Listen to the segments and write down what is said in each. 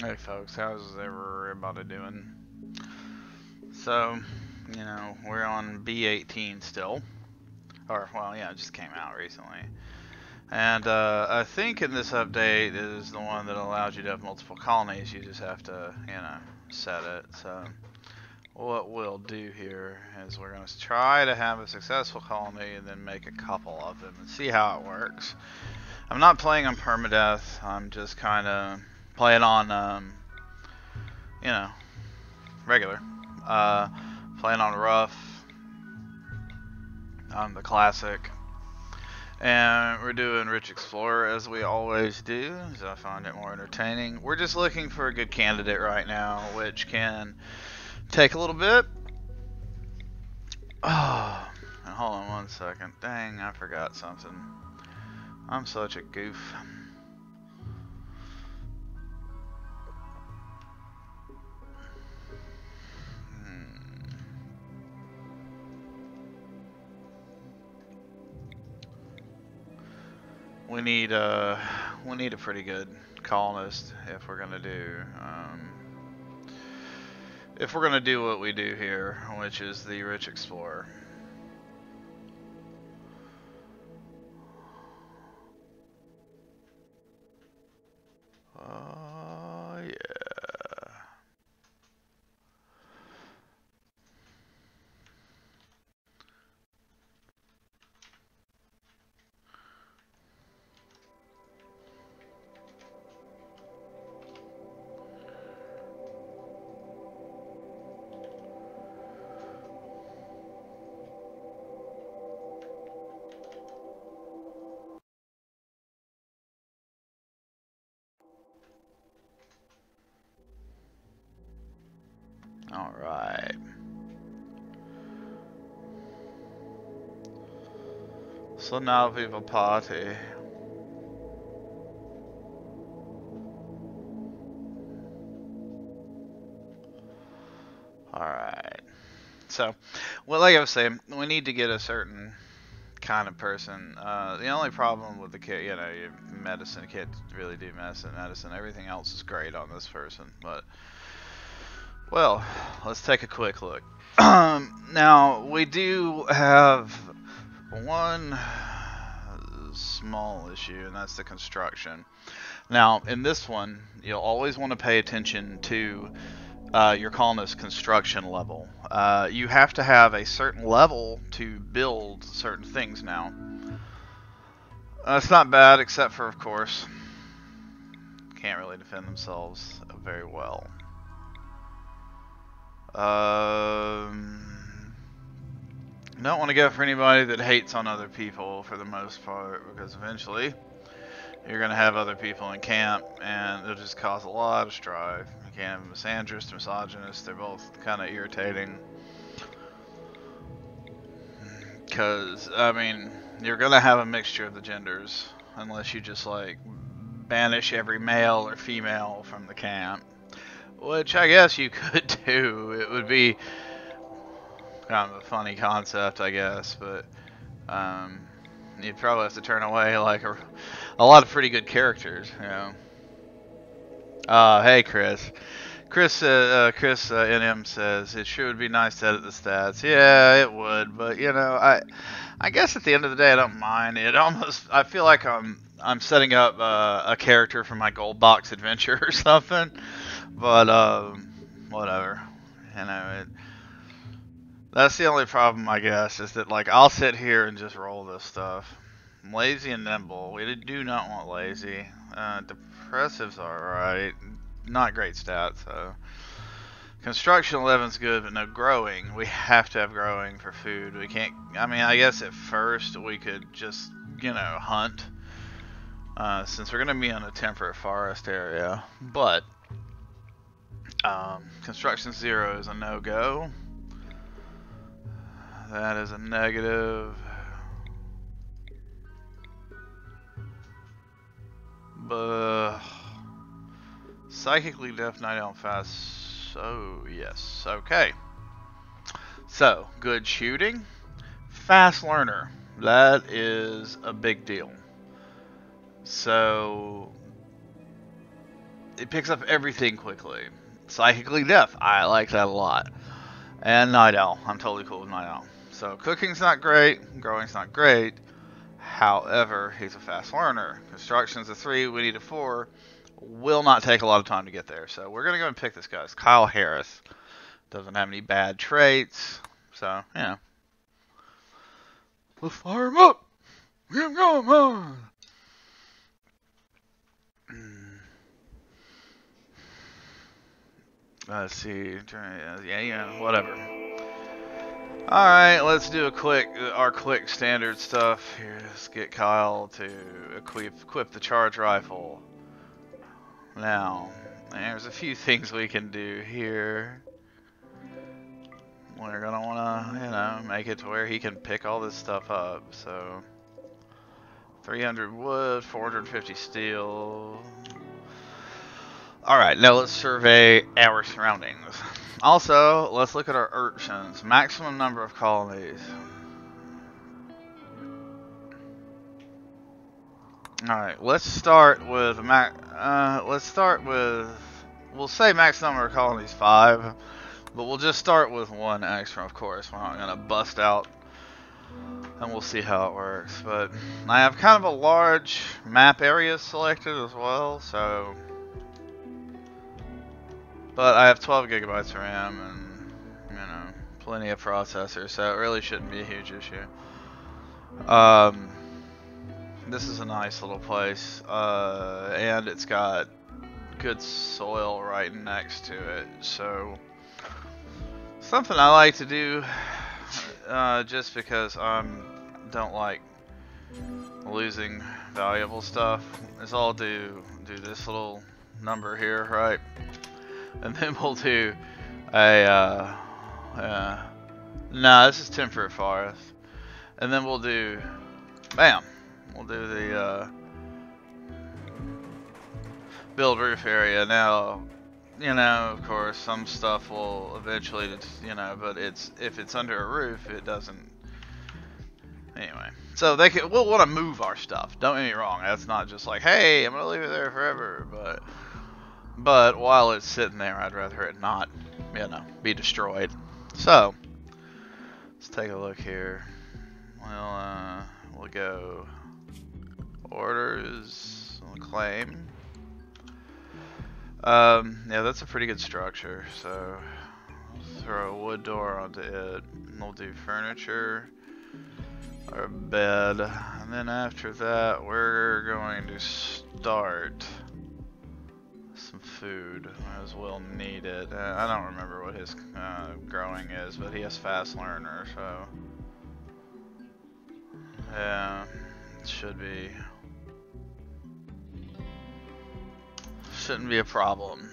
Hey folks, how's everybody doing? So, we're on B18 still. Or, well, yeah, it just came out recently. And I think in this update is the one that allows you to have multiple colonies. You just have to, set it. So, what we'll do here is we're going to try to have a successful colony and then make a couple of them and see how it works. I'm not playing on permadeath. I'm just kind of playing on, regular. Playing on rough, on the classic, and we're doing Rich Explorer as we always do, so I find it more entertaining. We're just looking for a good candidate right now, which can take a little bit. Oh, and hold on one second. Dang, I forgot something. I'm such a goof. We need a pretty good colonist if we're gonna do what we do here, which is the Rich Explorer. Yeah. All right. So now we have a party. All right. So, well, like I was saying, we need to get a certain kind of person. The only problem with the kit, your medicine kit really do medicine. Everything else is great on this person, but well, let's take a quick look. Now we do have one small issue, and that's the construction. Now, in this one, you'll always want to pay attention to your colonist construction level. You have to have a certain level to build certain things now. It's not bad, except for, of course, can't really defend themselves very well. Don't want to go for anybody that hates on other people for the most part, because eventually you're going to have other people in camp, and it'll just cause a lot of strife. You can't have a misandrist, misogynist, they're both kind of irritating. Because, I mean, you're going to have a mixture of the genders, unless you just, like, banish every male or female from the camp. Which I guess you could do. It would be kind of a funny concept, I guess, but you'd probably have to turn away like a lot of pretty good characters, hey Chris. Chris NM says it sure would be nice to edit the stats. Yeah, it would, but I guess at the end of the day I don't mind. I feel like I'm setting up a character for my gold box adventure or something. But whatever. That's the only problem, I guess, is that like I'll sit here and just roll this stuff. Lazy and nimble. We do not want lazy. Depressive's alright. Not great stats, so. Construction 11's good, but no growing. We have to have growing for food. We can't. I mean, I guess at first we could just, hunt. Since we're going to be in a temperate forest area. But construction 0 is a no-go. That is a negative. But psychically deaf, 90 on fast. So yes, okay. So good shooting, fast learner. That is a big deal. So it picks up everything quickly. Psychically deaf, I like that a lot. And night owl, I'm totally cool with night owl. So cooking's not great, growing's not great. However, he's a fast learner. Construction's a 3, we need a 4. Will not take a lot of time to get there. So we're gonna go and pick this guy. It's Kyle Harris. Doesn't have any bad traits. So, yeah. Let's fire him up! Get him going, man! Let's see. Yeah, whatever. Alright, let's do our quick standard stuff. Here, let's get Kyle to equip the charge rifle. Now, there's a few things we can do here. We're gonna wanna, make it to where he can pick all this stuff up. So, 300 wood, 450 steel. Alright, now let's survey our surroundings. Also, let's look at our urchins. Maximum number of colonies. Alright, let's start with we'll say max number of colonies 5, but we'll just start with 1 extra, of course. We're not gonna bust out, and we'll see how it works. But I have kind of a large map area selected as well, so. But I have 12 gigabytes of RAM and, plenty of processor, so it really shouldn't be a huge issue. This is a nice little place, and it's got good soil right next to it, so something I like to do, just because I don't like losing valuable stuff, is I'll do this little number here, right? And then we'll do a, this is temperate forest. And then we'll do, bam, we'll do the, build roof area. Now, of course, some stuff will eventually, but if it's under a roof, it doesn't, anyway. So we'll want to move our stuff, don't get me wrong. That's not just like, hey, I'm going to leave it there forever, But while it's sitting there, I'd rather it not, be destroyed. So, let's take a look here. We'll go orders, claim. Yeah, that's a pretty good structure. So, throw a wood door onto it. We'll do furniture or bed, and then after that, we're going to start some food, as we'll need it. I don't remember what his growing is, but he has fast learner, so yeah, it shouldn't be a problem.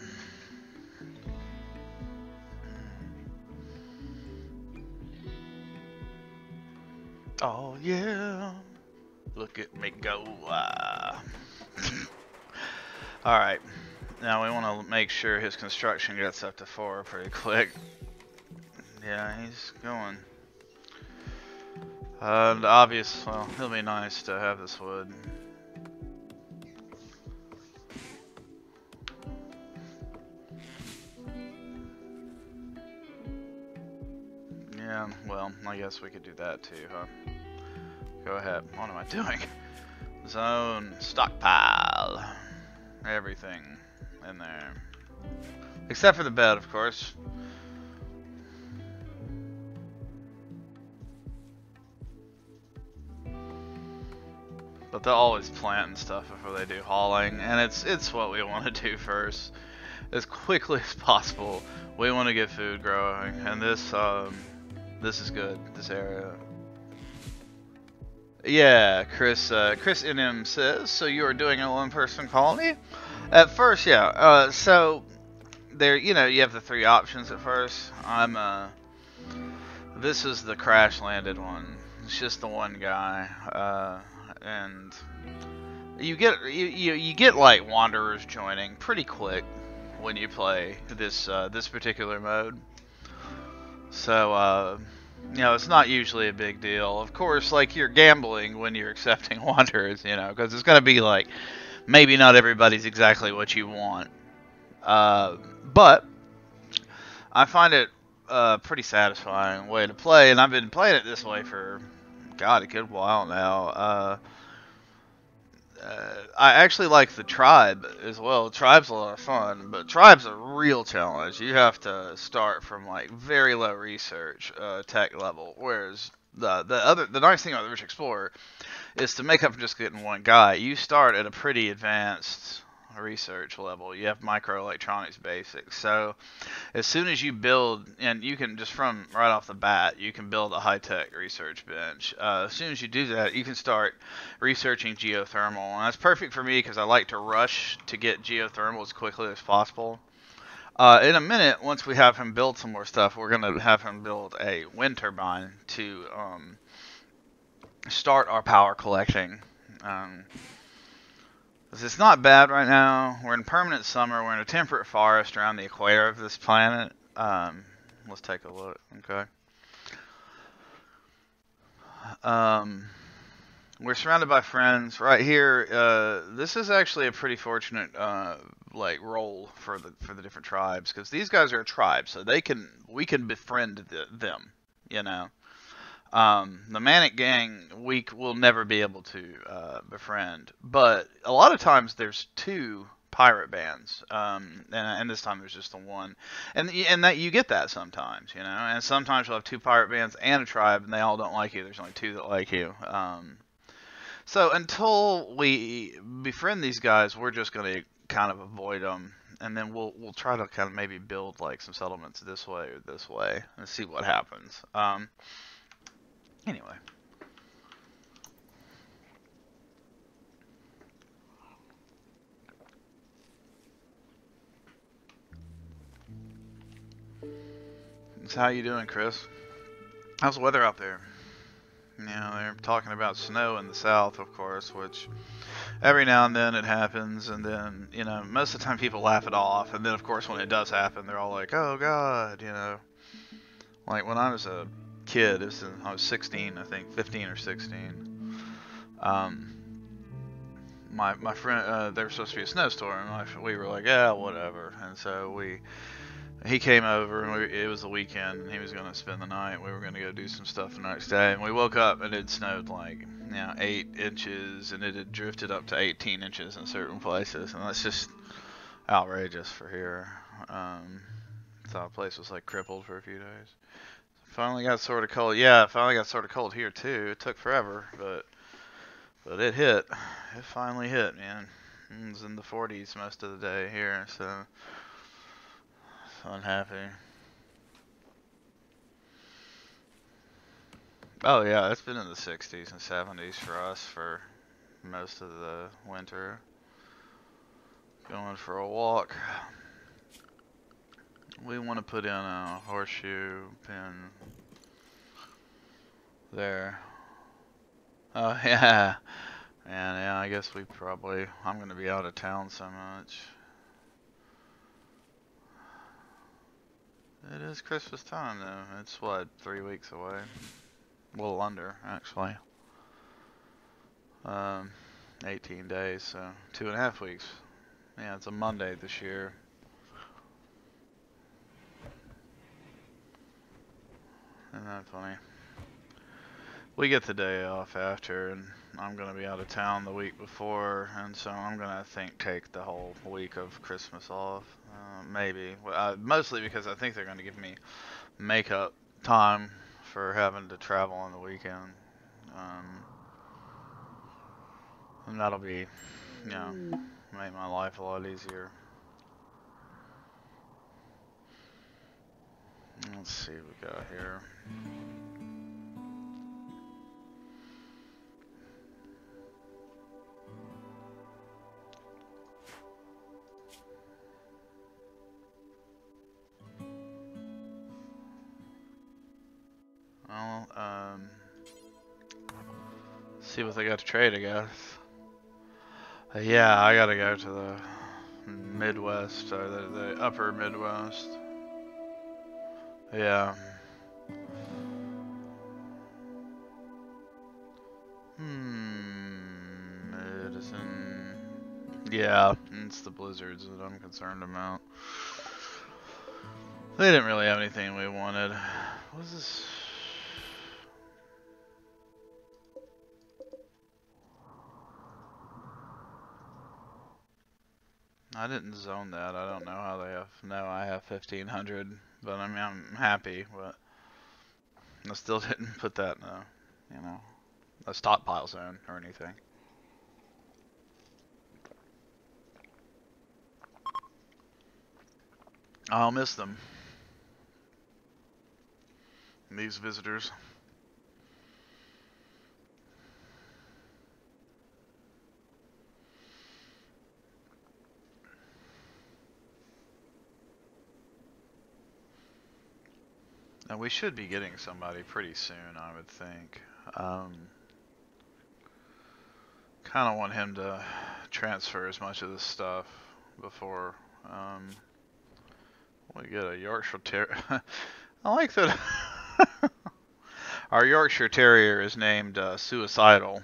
Oh yeah, look at me go. Alright, now we want to make sure his construction gets up to 4 pretty quick. Yeah, he's going. And obvious, well, it'll be nice to have this wood. Yeah, well, I guess we could do that too, huh? Go ahead. What am I doing? Zone, stockpile. Everything in there. Except for the bed, of course. But they'll always plant stuff before they do hauling, and it's what we want to do first. As quickly as possible, we want to get food growing, and this is good, this area. Yeah, Chris NM says, so you are doing a 1-person colony? At first, yeah. So there, you have the 3 options at first. This is the crash landed one. It's just the one guy, and you get like wanderers joining pretty quick when you play this particular mode. So it's not usually a big deal. Of course, like, you're gambling when you're accepting wanderers, because it's gonna be like maybe not everybody's exactly what you want. But I find it a pretty satisfying way to play, and I've been playing it this way for, God, a good while now. I actually like the tribe as well. Tribe's a lot of fun, but tribe's a real challenge. You have to start from like very low research tech level, whereas the nice thing about the Rich Explorer is to make up for just getting one guy. You start at a pretty advanced research level. You have microelectronics basics, so as soon as you build, and you can just from right off the bat, you can build a high-tech research bench. As soon as you do that, you can start researching geothermal, and that's perfect for me because I like to rush to get geothermal as quickly as possible. In a minute, once we have him build some more stuff, we're going to have him build a wind turbine to start our power collecting. It's not bad right now. We're in permanent summer. We're in a temperate forest around the equator of this planet. Let's take a look. Okay. We're surrounded by friends right here. This is actually a pretty fortunate like role for the different tribes, because these guys are a tribe, so we can befriend them. You know. The Manic Gang we will never be able to befriend, but a lot of times there's two pirate bands, and this time there's just the one, and that you get that sometimes, you know, and sometimes you'll have two pirate bands and a tribe, and they all don't like you. There's only two that like you. So until we befriend these guys, we're just going to kind of avoid them, and then we'll try to kind of maybe build like some settlements this way or this way and see what happens. Anyway. So how you doing, Chris? How's the weather out there? You know, they're talking about snow in the south, of course, which every now and then it happens, and then, you know, most of the time people laugh it off, and then, of course, when it does happen, they're all like, oh, God, you know. Like, when I was a kid, I was 16, I think, 15 or 16, my friend, there was supposed to be a snowstorm, and we were like, yeah, whatever, and so he came over, and it was the weekend, and he was going to spend the night. We were going to go do some stuff the next day, and we woke up, and it snowed like, you know, 8 inches, and it had drifted up to 18 inches in certain places, and that's just outrageous for here. So the place was like crippled for a few days. Finally got sort of cold. Yeah, it finally got sort of cold here too. It took forever, but it hit. It finally hit, man. It was in the 40s most of the day here, so unhappy. Oh yeah, it's been in the 60s and 70s for us for most of the winter. Going for a walk. We want to put in a horseshoe pin there. Oh yeah. And yeah, I guess I'm going to be out of town so much. It is Christmas time though. It's what, 3 weeks away? A little under, actually. 18 days, so 2.5 weeks. Yeah, it's a Monday this year. Isn't that funny? We get the day off after, and I'm going to be out of town the week before, and so I'm going to, I think, take the whole week of Christmas off. Maybe. Mostly because I think they're going to give me makeup time for having to travel on the weekend. And that'll be, you know, make my life a lot easier. Let's see what we got here. Well, see what they got to trade, I guess. Yeah, I gotta go to the Midwest, or the upper Midwest. Yeah. Medicine. Yeah, It's the blizzards that I'm concerned about. They didn't really have anything we wanted. What is this? I didn't zone that. I don't know how they have. No, I have 1500, but I mean, I'm happy, but I still didn't put that in a, you know, a stockpile zone or anything. I'll miss them. These visitors. Now we should be getting somebody pretty soon, I would think. Kind of want him to transfer as much of this stuff before we get a Yorkshire Terrier. I like that. Our Yorkshire Terrier is named Suicidal.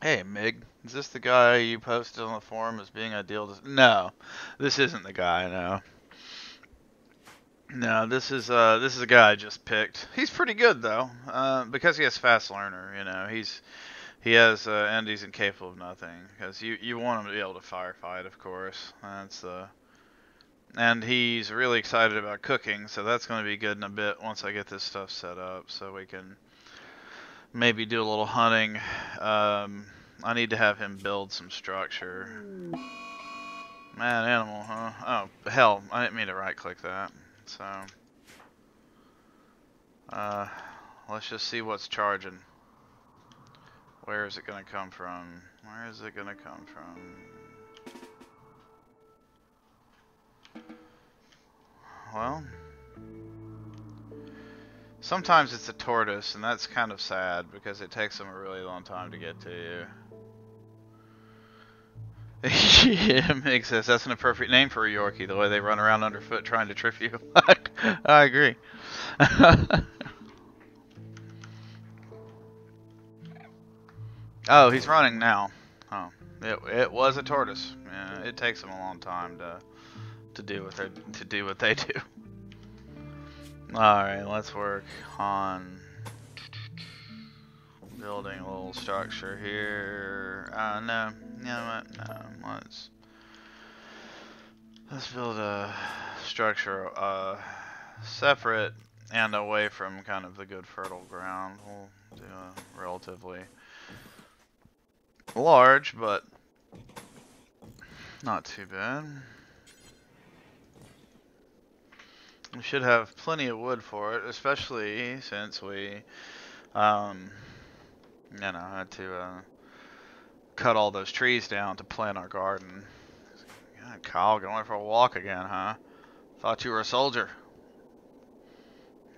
Hey, Mig, is this the guy you posted on the forum as being ideal? No, this isn't the guy. No. No, this is a guy I just picked. He's pretty good though, because he has fast learner. You know, he has and he's incapable of nothing. Because you want him to be able to firefight, of course. That's and he's really excited about cooking, so that's going to be good in a bit once I get this stuff set up, so we can maybe do a little hunting. I need to have him build some structure. Man, animal, huh? Oh, hell, I didn't mean to right-click that. So, let's just see what's charging. Where is it going to come from? Where is it going to come from? Well, sometimes it's a tortoise, and that's kind of sad because it takes them a really long time to get to you. Yeah, makes sense. That's an appropriate name for a Yorkie, the way they run around underfoot trying to trip you. I agree. Oh, he's running now. Oh, it was a tortoise. Yeah, it takes them a long time to do what they do. All right, let's work on building a little structure here. No, you know what? No, let's build a structure separate and away from kind of the good fertile ground. We'll do a relatively large, but not too bad. We should have plenty of wood for it, especially since we you know, had to cut all those trees down to plant our garden. God, Kyle, going for a walk again, huh? Thought you were a soldier.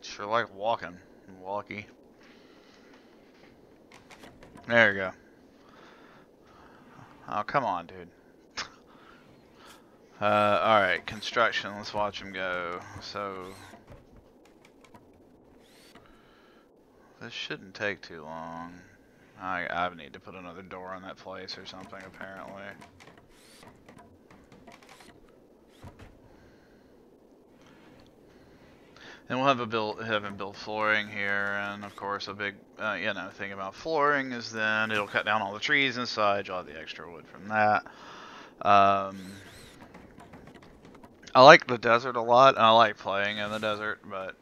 Sure like walking. Walkie. There you go. Oh, come on, dude. Alright, construction. Let's watch him go. So, this shouldn't take too long. I need to put another door on that place or something, apparently. And we'll have him build flooring here, and of course a big, you know, thing about flooring is then it'll cut down all the trees inside. You'll have the extra wood from that. I like the desert a lot, and I like playing in the desert, but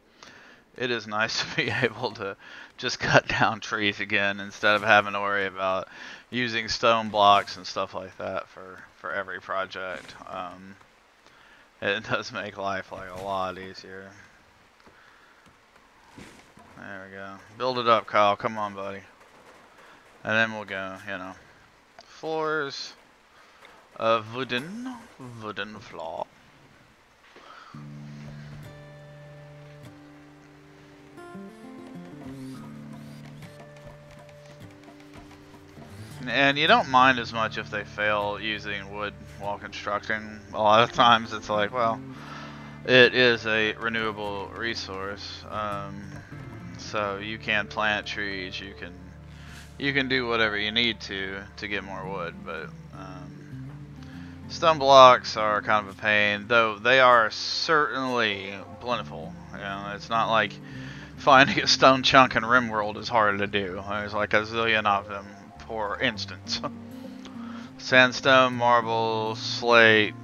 it is nice to be able to just cut down trees again instead of having to worry about using stone blocks and stuff like that for every project. It does make life like a lot easier. There we go. Build it up, Kyle. Come on, buddy. And then we'll go, you know, floors of wooden floor. And you don't mind as much if they fail using wood while constructing. A lot of times it's like, well, it is a renewable resource, so you can plant trees, you can do whatever you need to get more wood, but Stone blocks are kind of a pain, though they are certainly plentiful. You know, it's not like finding a stone chunk in RimWorld is hard to do. There's like a zillion of them per instance. Sandstone, marble, slate,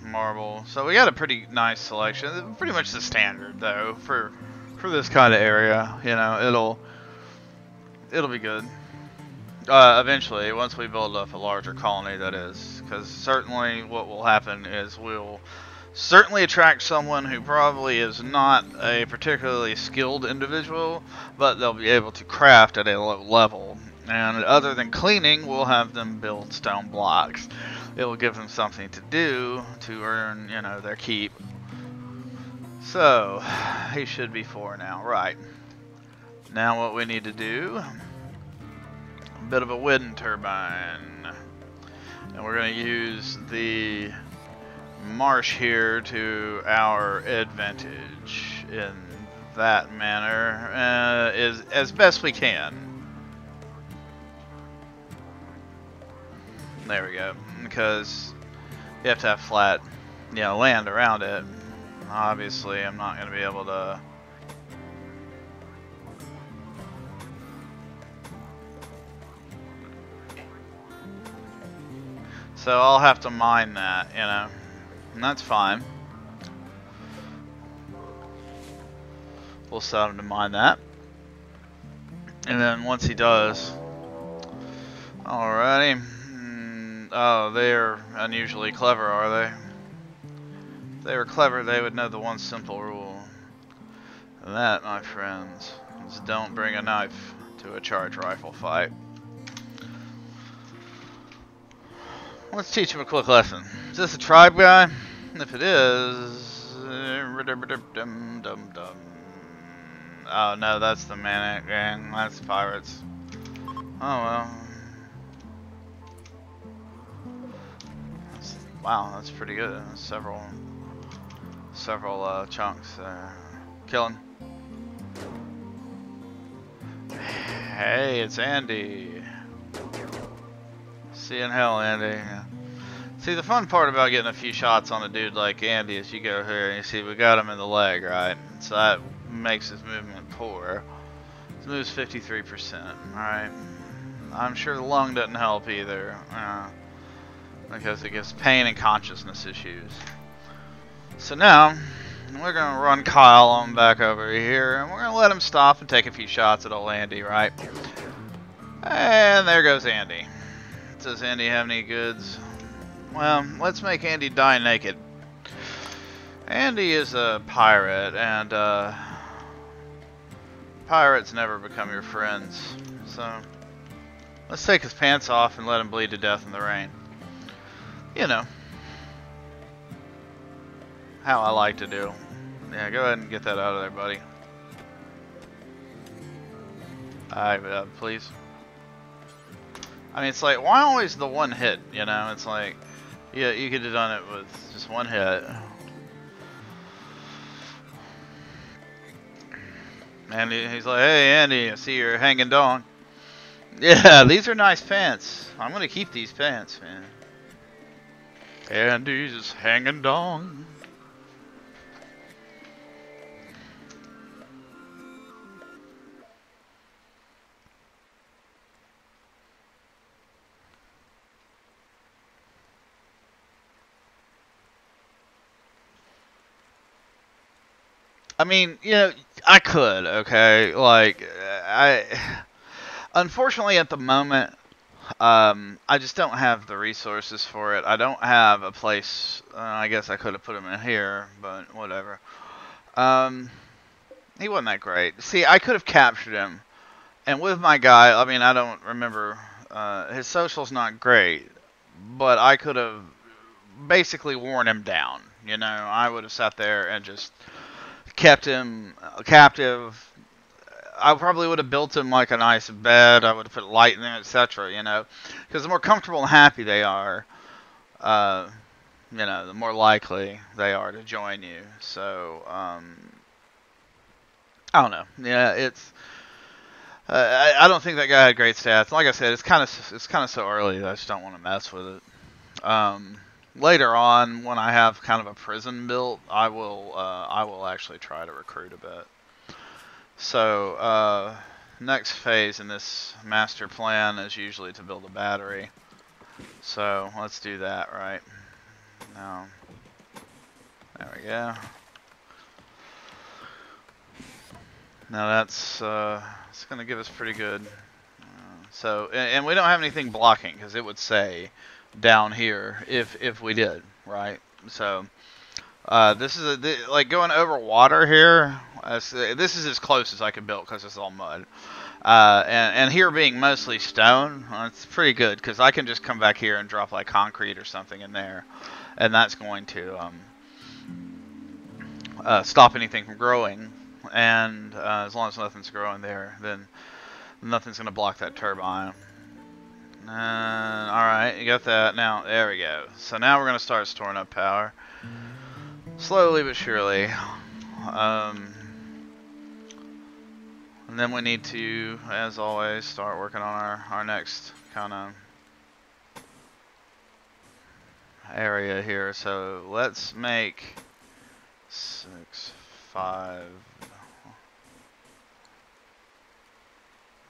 marble. So we got a pretty nice selection. Pretty much the standard though for this kind of area. You know, it'll be good. Eventually, once we build up a larger colony, that is, because certainly what will happen is we'll certainly attract someone who probably is not a particularly skilled individual, but they'll be able to craft at a low level. And other than cleaning, we'll have them build stone blocks. It will give them something to do to earn, you know, their keep. So, he should be 4 now, right. Now what we need to do, a bit of a wind turbine. And we're going to use the marsh here to our advantage in that manner, as best we can. There we go, because you have to have flat, you know, land around it. Obviously, I'm not going to be able to. So I'll have to mine that, you know, and that's fine. We'll set him to mine that. And then once he does, alrighty. Oh, they're unusually clever, are they? If they were clever, they would know the one simple rule. And that, my friends, is don't bring a knife to a charge rifle fight. Let's teach him a quick lesson. Is this a tribe guy? If it is... Oh no, that's the Manic gang. That's the pirates. Oh well. Wow, that's pretty good. Several chunks there. Killing. Hey, it's Andy. See you in hell, Andy. See, the fun part about getting a few shots on a dude like Andy is you go here and you see we got him in the leg, right? So that makes his movement poor. His move's 53%, alright? I'm sure the lung doesn't help either. Because it gives pain and consciousness issues. So now, we're going to run Kyle on back over here, and we're going to let him stop and take a few shots at old Andy, right? And there goes Andy. Does Andy have any goods? Well, let's make Andy die naked. Andy is a pirate, and pirates never become your friends. So, let's take his pants off and let him bleed to death in the rain. You know how I like to do. Yeah, go ahead and get that out of there, buddy. Alright, please. I mean, it's like, why always the one hit, you know? It's like, yeah, you could have done it with just one hit. And he's like, hey, Andy, I see you're hanging dong. Yeah, these are nice pants. I'm going to keep these pants, man. Andy's just hanging dong. I mean, you know, I could, okay? Like, unfortunately at the moment, I just don't have the resources for it. I don't have a place. I guess I could have put him in here, but whatever. He wasn't that great. See, I could have captured him, and with my guy, I mean, I don't remember. His social's not great, but I could have basically worn him down. You know, I would have sat there and just kept him captive. I probably would have built him like a nice bed. I would have put light in there, etc. You know, because the more comfortable and happy they are, you know, the more likely they are to join you. So, I don't know. Yeah, it's. I don't think that guy had great stats. Like I said, it's kind of so early that I just don't want to mess with it. later on, when I have kind of a prison built, I will actually try to recruit a bit. So next phase in this master plan is usually to build a battery. So let's do that right now. There we go. Now that's it's going to give us pretty good. And we don't have anything blocking because it would say down here if we did, right? So this is like going over water here. This is as close as I could build because it's all mud. And here being mostly stone, it's pretty good because I can just come back here and drop like concrete or something in there, and that's going to stop anything from growing. And as long as nothing's growing there, then nothing's going to block that turbine. Alright, you got that. Now, there we go. So now we're going to start storing up power. Slowly but surely. And then we need to, as always, start working on our next kind of area here. So let's make 6, 5.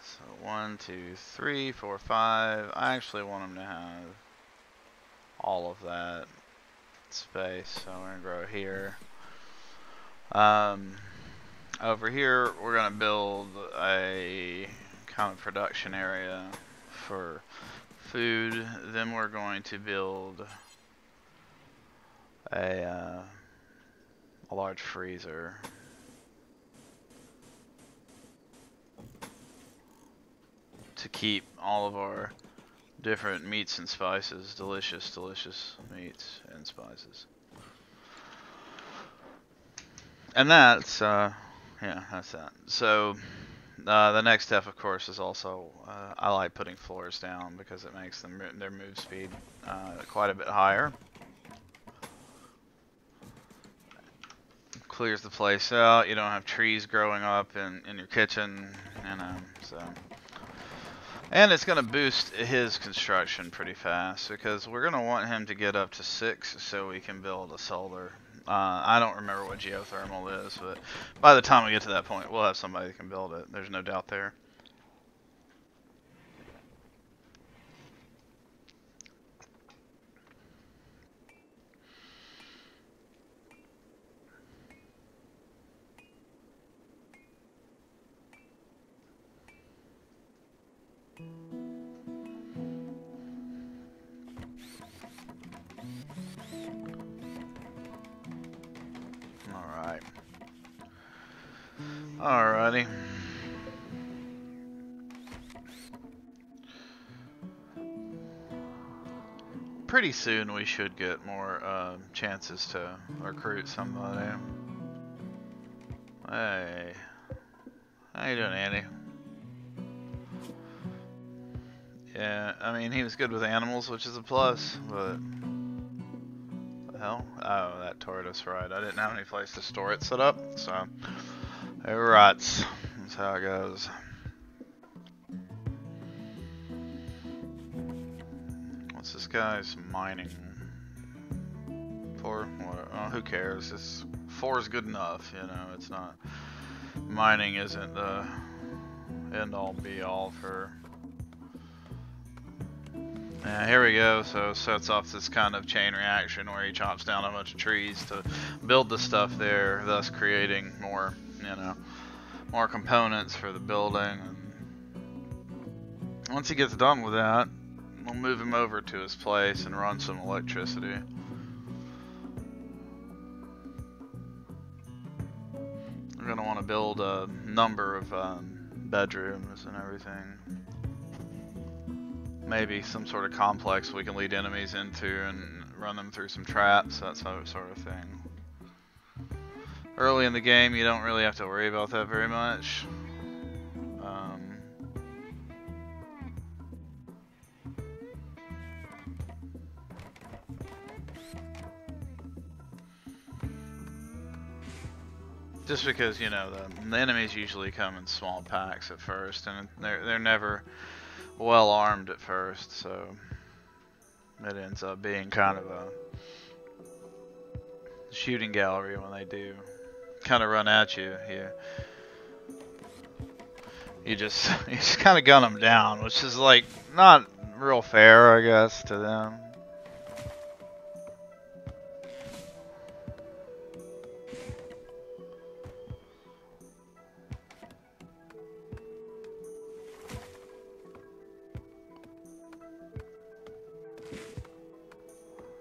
So 1, 2, 3, 4, 5. I actually want them to have all of that space, so we're gonna grow here. Over here, we're gonna build a kind of production area for food. Then we're going to build a large freezer. To keep all of our different meats and spices, delicious meats and spices. And that's, yeah, that's that. So, the next step, of course, is also, I like putting floors down because it makes them their move speed quite a bit higher. Clears the place out. You don't have trees growing up in your kitchen, you know, so. And it's going to boost his construction pretty fast because we're going to want him to get up to 6 so we can build a solar. I don't remember what geothermal is, but by the time we get to that point, we'll have somebody that can build it. There's no doubt there. Alrighty. Pretty soon we should get more chances to recruit somebody. Hey. How you doing, Andy? Yeah, I mean, he was good with animals, which is a plus, but... What the hell? Oh, that tortoise, right. I didn't have any place to store it set up, so... It rots. That's how it goes. What's this guy's mining? 4? Oh, who cares? 4 is good enough, you know, it's not... Mining isn't the end-all be-all for... Yeah, here we go. So it sets off this kind of chain reaction where he chops down a bunch of trees to build the stuff there, thus creating more, you know, more components for the building. And once he gets done with that, we'll move him over to his place and run some electricity. We're going to want to build a number of bedrooms and everything. Maybe some sort of complex we can lead enemies into and run them through some traps, that sort of thing. Early in the game, you don't really have to worry about that very much. Just because, you know, the enemies usually come in small packs at first, and they're never well armed at first, so it ends up being kind of a shooting gallery when they do kind of run at you. You just kind of gun them down, which is like not real fair, I guess, to them.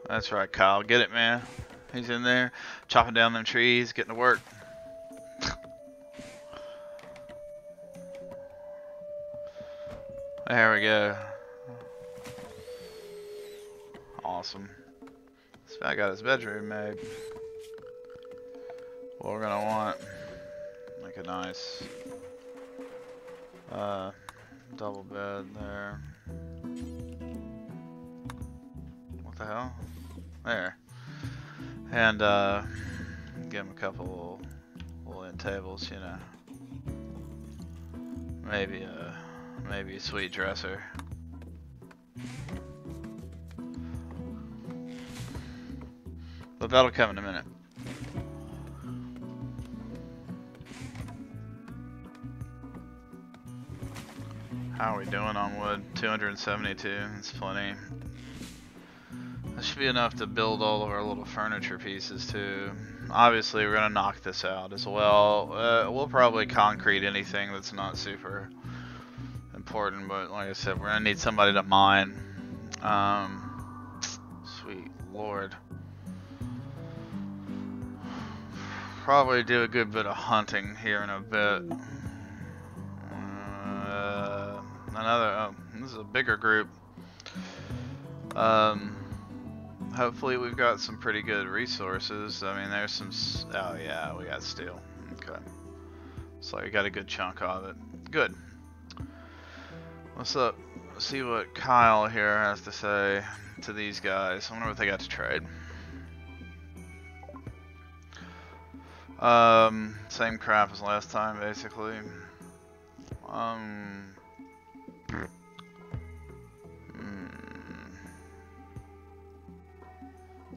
That's right, Kyle. Get it, man. He's in there, chopping down them trees, getting to work. There we go. Awesome. This guy got his bedroom made. What we're gonna want, like a nice double bed there. What the hell? There. And give him a couple little end tables, you know. Maybe a sweet dresser. But that'll come in a minute. How are we doing on wood? 272. That's plenty. That should be enough to build all of our little furniture pieces too. Obviously, we're gonna knock this out as well. We'll probably concrete anything that's not super important, but like I said, we're gonna need somebody to mine. Sweet Lord. Probably do a good bit of hunting here in a bit. Oh, this is a bigger group. Hopefully we've got some pretty good resources. I mean, there's some, oh yeah, we got steel. Okay. So we got a good chunk of it. Good. What's up? Let's see what Kyle here has to say to these guys. I wonder what they got to trade. Same crap as last time, basically.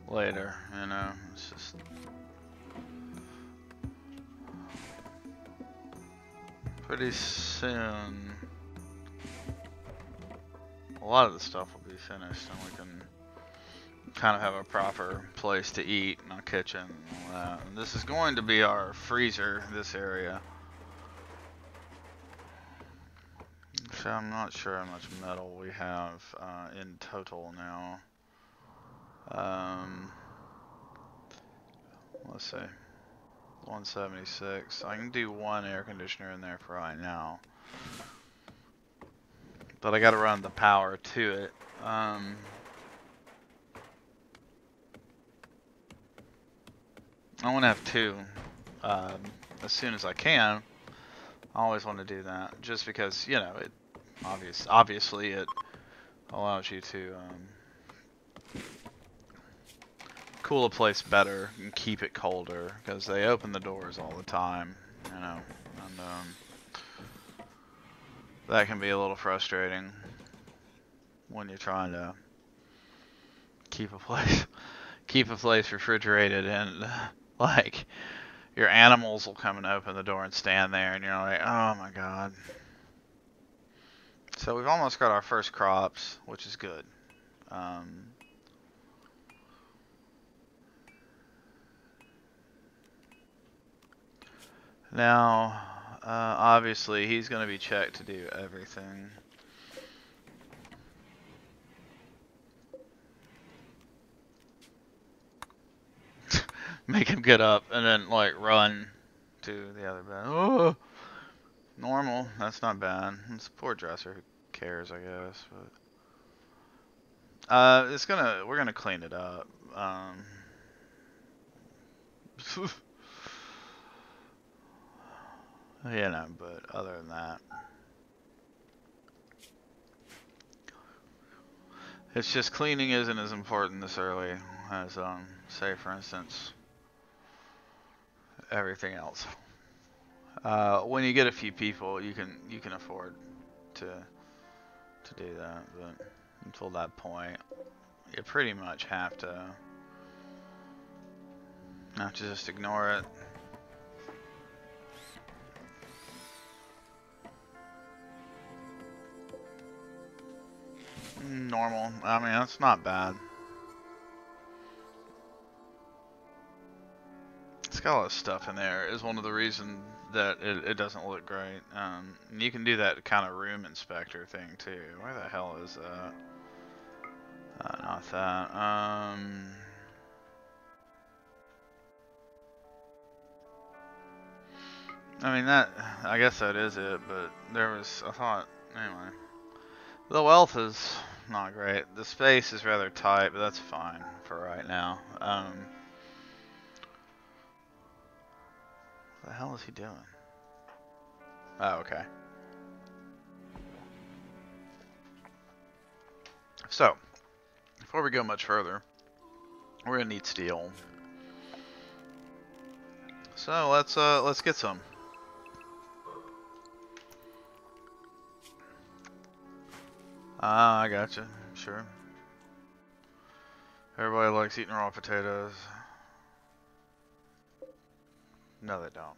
Later, you know, it's just pretty soon. A lot of the stuff will be finished, and we can kind of have a proper place to eat, and a kitchen, and all that. And this is going to be our freezer, this area. So I'm not sure how much metal we have in total now. Let's see, 176. I can do one air conditioner in there for right now, but I got to run the power to it. I want to have two as soon as I can. I always want to do that, just because, you know, it obviously it allows you to cool a place better and keep it colder, because they open the doors all the time, you know, and that can be a little frustrating when you're trying to keep a place refrigerated, and like your animals will come and open the door and stand there, and you're like, oh my god. So we've almost got our first crops, which is good. Now, obviously, he's going to be checked to do everything. Make him get up and then, like, run to the other bed. Oh, normal. That's not bad. It's a poor dresser. Who cares, I guess. But we're gonna clean it up. You know, but other than that, it's just cleaning isn't as important this early as, say, for instance, everything else. When you get a few people, you can afford to do that, but until that point, you pretty much have to just ignore it. Normal. I mean, that's not bad. It's got a lot of stuff in there. Is one of the reasons that it doesn't look great. You can do that kind of room inspector thing too. Where the hell is that? Not that. I mean that. I guess that is it. But there was. I thought. Anyway. The wealth is not great. The space is rather tight, but that's fine for right now. What the hell is he doing? Oh, okay. So, before we go much further, we're gonna need steel. So let's get some. Ah, I gotcha. Sure. Everybody likes eating raw potatoes. No, they don't.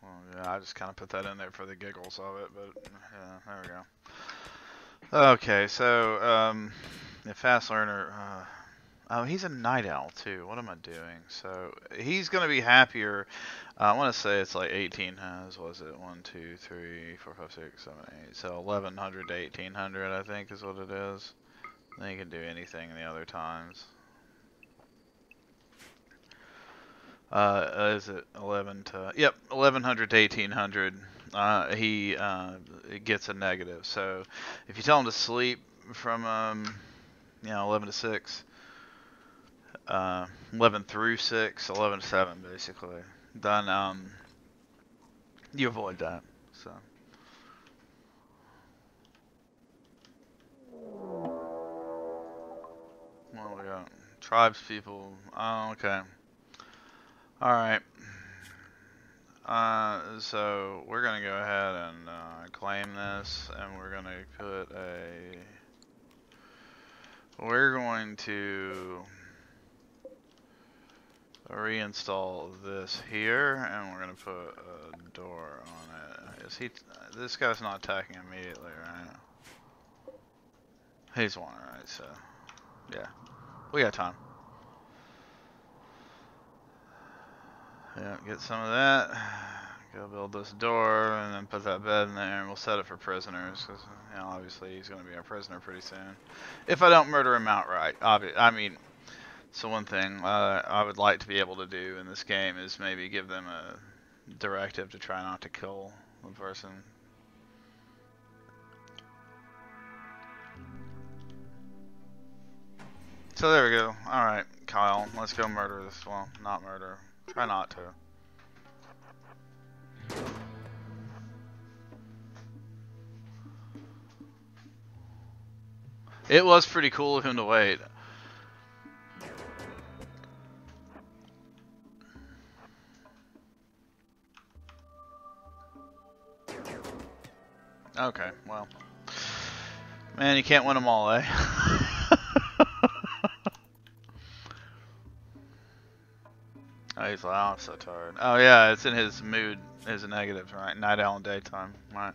Well, yeah, I just kind of put that in there for the giggles of it, but yeah, there we go. Okay, so the fast learner. Oh, he's a night owl too. What am I doing? So he's gonna be happier. I want to say it's like 18 has. Was it 1, 2, 3, 4, 5, 6, 7, 8? So 1100 to 1800, I think, is what it is. Then you can do anything in the other times. Is it 11 to? Yep, 1100 to 1800. He gets a negative. So if you tell him to sleep from 11 to 6. 11 through 6, 11 to 7, basically. Then you avoid that. So. What we got? Tribes people. Oh, okay. All right. So we're gonna go ahead and claim this, and we're gonna put a. We're going to reinstall this here, and we're gonna put a door on it. Is he? This guy's not attacking immediately, right? He's one, right? So, yeah, we got time. Yeah, get some of that. Go build this door, and then put that bed in there, and we'll set it for prisoners, because obviously he's gonna be our prisoner pretty soon. If I don't murder him outright, I mean. So one thing I would like to be able to do in this game is maybe give them a directive to try not to kill the person. So there we go. Alright, Kyle, let's go murder this. Well, not murder. Try not to. It was pretty cool of him to wait. Okay, well. Man, you can't win them all, eh? Oh, he's like, oh, I'm so tired. Oh, yeah, it's in his mood, his negatives, right? Night owl and daytime, right?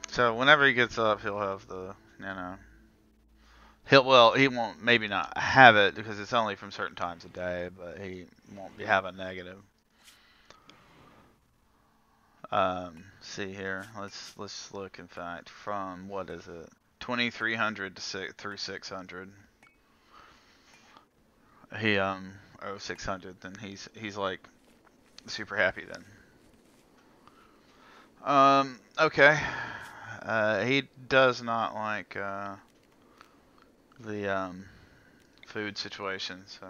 So whenever he gets up, he'll have the, he won't maybe not have it because it's only from certain times of day, but he won't be having negative. See here, let's look. In fact, from what is it, 2300 to through 600. He 600. Then he's like super happy then. Okay. He does not like the food situation, so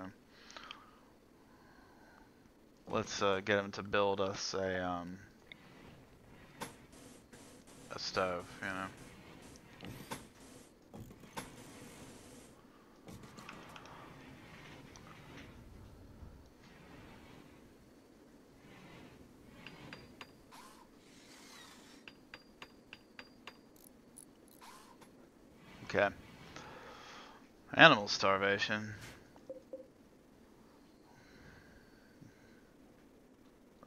let's get him to build us a stove, Okay. Animal starvation.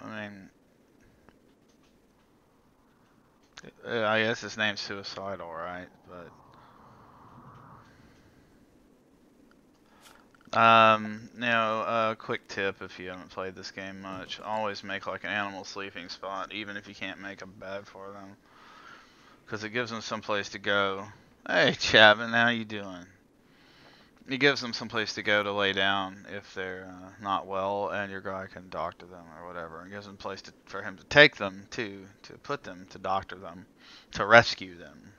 I mean, I guess his name's suicidal, right? But quick tip if you haven't played this game much: always make like an animal sleeping spot, even if you can't make a bed for them, because it gives them some place to go. Hey, Chapman, how you doing? It gives them some place to go to lay down if they're not well, and your guy can doctor them or whatever. It gives them a place for him to take them to put them, to doctor them, to rescue them.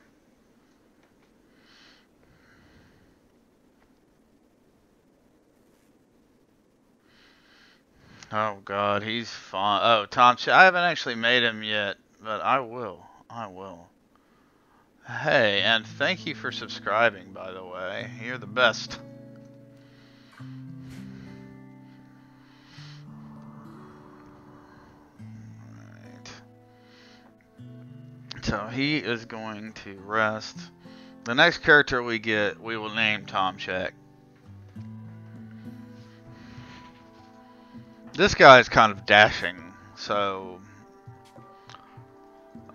Oh God, he's fun. Oh, Tom, I haven't actually made him yet, but I will. I will. Hey, and thank you for subscribing, by the way. You're the best. So he is going to rest. The next character we get, we will name Tom Check. This guy is kind of dashing, so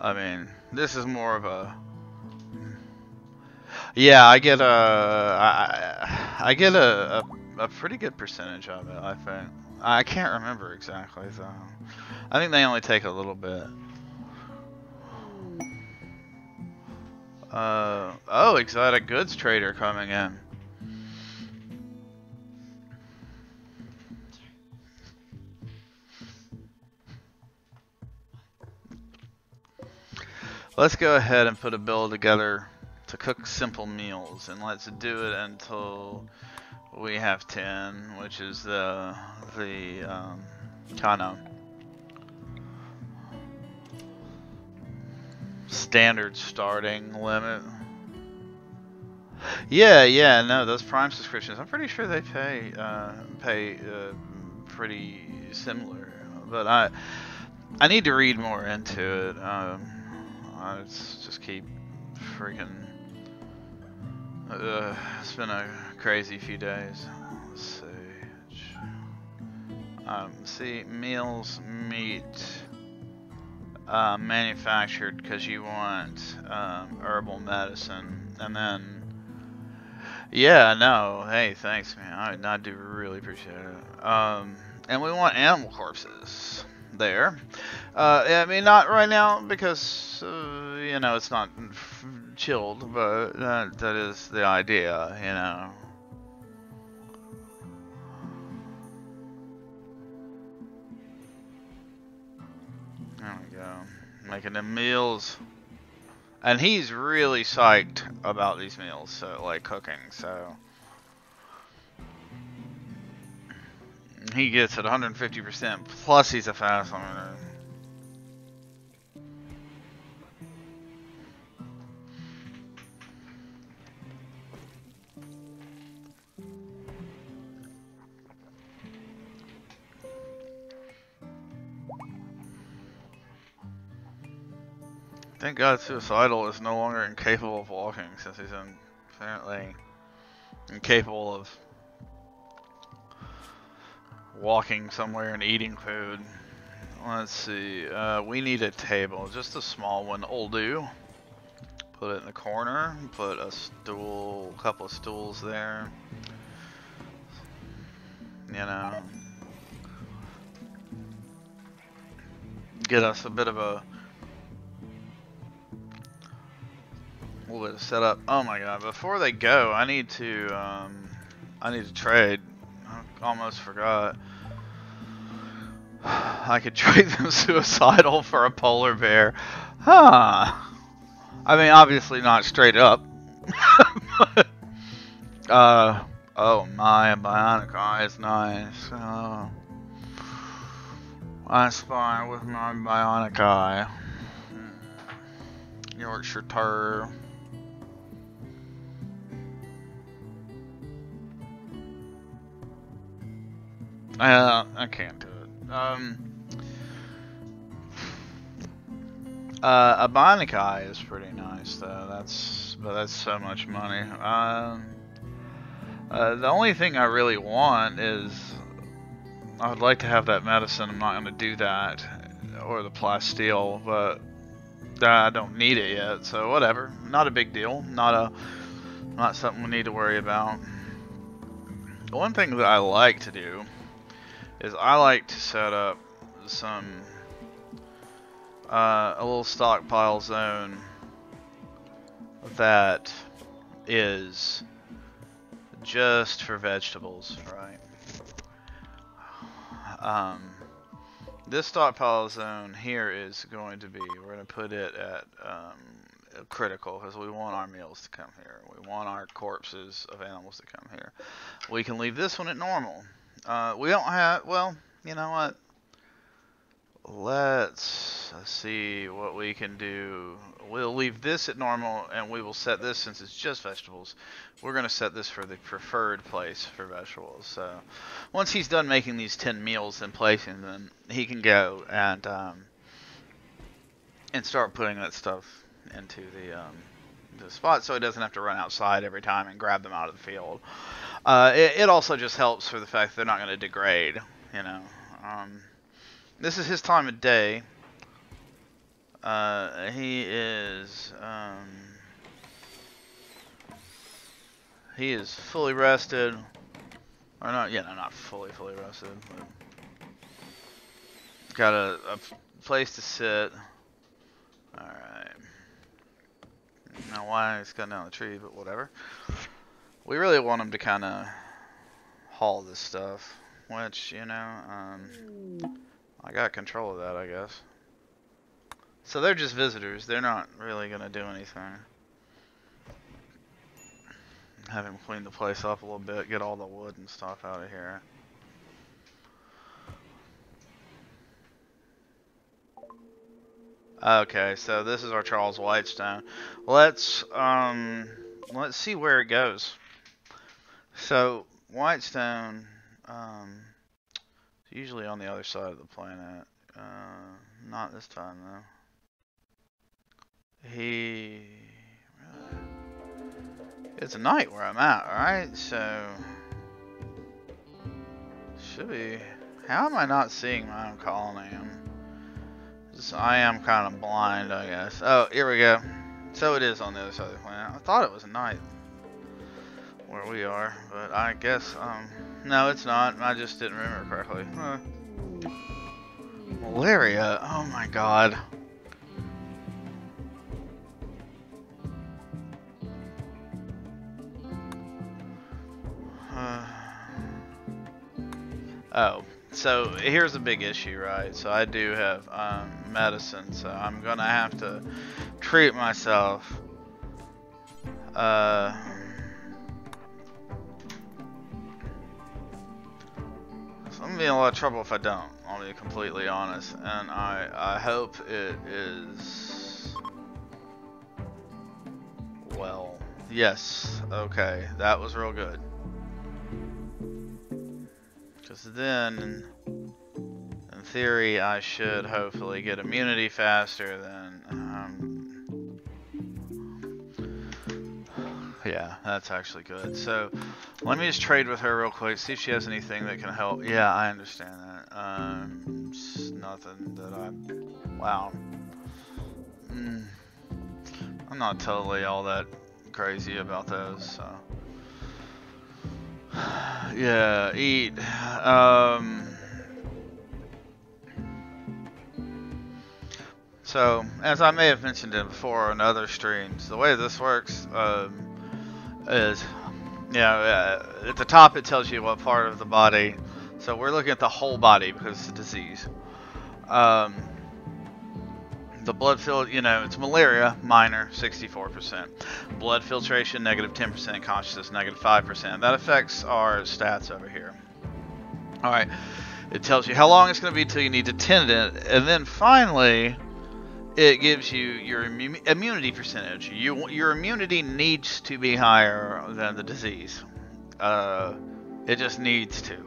I mean, this is more of a. Yeah, I get a pretty good percentage of it, I think. I can't remember exactly though. I think they only take a little bit. Oh, exotic goods trader coming in. Let's go ahead and put a bill together to cook simple meals, and let's do it until we have 10, which is the kind of standard starting limit. Yeah, no, those Prime subscriptions, I'm pretty sure they pay pretty similar, but I need to read more into it. I just keep freaking. It's been a crazy few days. Let's see. Meals, meat, manufactured because you want herbal medicine, and then yeah, no, hey, thanks, man. I do really appreciate it. And we want animal corpses there. I mean, not right now because it's not chilled, but that is the idea, There we go, making them meals, and he's really psyched about these meals, so like cooking, so he gets it 150%. Plus, he's a fast learner. Thank God Suicidal is no longer incapable of walking, since he's apparently incapable of walking somewhere and eating food. Let's see, we need a table, just a small one will do. Put it in the corner, put a couple of stools there. Get us a bit of a little bit of setup. Oh my God! Before they go, I need to trade. I almost forgot. I could trade them Suicidal for a polar bear. Huh. I mean, obviously not straight up. But, oh my, a bionic eye is nice. I spy with my bionic eye. Yorkshire Terrier. I can't do it. A bionic eye is pretty nice though. But that's so much money. The only thing I really want is I would like to have that medicine. I'm not going to do that, or the plasteel, but I don't need it yet. So whatever, not a big deal. Not something we need to worry about. One thing that I like to do is I like to set up a little stockpile zone that is just for vegetables, right? This stockpile zone here is going to be, we're going to put it at critical, because we want our meals to come here. We want our corpses of animals to come here. We can leave this one at normal. We don't have, well, you know what? Let's see what we can do. We'll leave this at normal, and we will set this, since it's just vegetables, we're going to set this for the preferred place for vegetables. So once he's done making these 10 meals and placing them, he can go and start putting that stuff into the spot, so he doesn't have to run outside every time and grab them out of the field. It also just helps for the fact that they're not going to degrade, you know. This is his time of day. He is fully rested, or not? Yeah, no, not fully rested. But got a place to sit. All right. Now why it's cutting down the tree, but whatever. We really want him to kind of haul this stuff, which, you know, I got control of that, I guess. So they're just visitors. They're not really going to do anything. Have him clean the place up a little bit, get all the wood and stuff out of here. Okay, so this is our Charles Whitestone. Let's see where it goes. So Whitestone, it's usually on the other side of the planet. Not this time though. It's a night where I'm at, alright? So should be. How am I not seeing my own colony? I am kind of blind, I guess. Oh, here we go. So it is on the other side of the planet. I thought it was a night where we are, but I guess, no, it's not. I just didn't remember correctly. Malaria. Oh my god. Oh, so here's a big issue, right? So I do have medicine, so I'm gonna have to treat myself. I'm gonna be in a lot of trouble if I don't, I'll be completely honest. And I hope it is... Well, yes, okay, that was real good. Because then, in theory, I should hopefully get immunity faster than... yeah, that's actually good. So, let me just trade with her real quick, see if she has anything that can help. Yeah, I understand that. Just nothing that I... Wow. I'm not totally all that crazy about those, so... Yeah, eat. So, as I may have mentioned it before in other streams, the way this works is, at the top it tells you what part of the body. So we're looking at the whole body because it's a disease. The blood it's malaria, minor, 64%. Blood filtration, negative 10%. Consciousness, negative 5%. That affects our stats over here. Alright, it tells you how long it's going to be till you need to tend it. And then finally, it gives you your immunity percentage. Your immunity needs to be higher than the disease. It just needs to.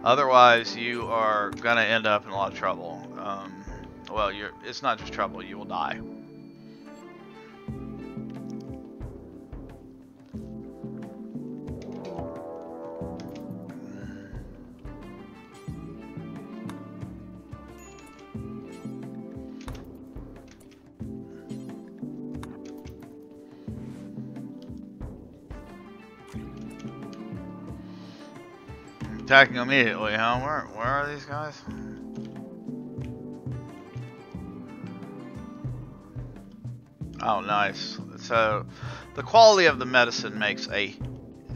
Otherwise, you are going to end up in a lot of trouble. well, it's not just trouble, you will die. Attacking immediately, huh? Where are these guys? Oh, nice. So, the quality of the medicine makes a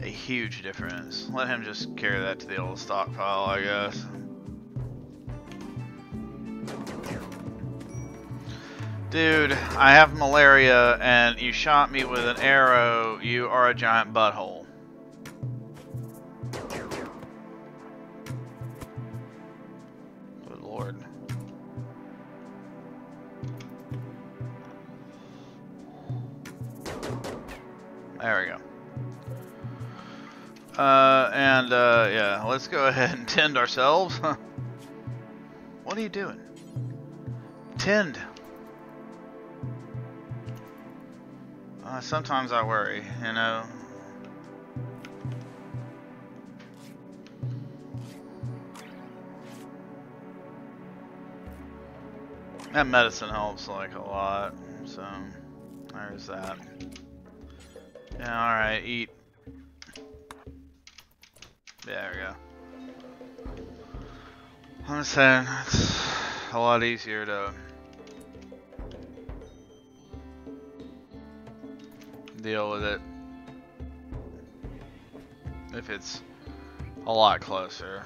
huge difference. Let him just carry that to the old stockpile, I guess. Dude, I have malaria, and you shot me with an arrow. You are a giant butthole. Good lord. There we go. Yeah, let's go ahead and tend ourselves. What are you doing? Tend. Sometimes I worry, you know. That medicine helps like a lot, so there's that. Yeah, alright, eat. There we go. I'm just saying, it's a lot easier to deal with it if it's a lot closer.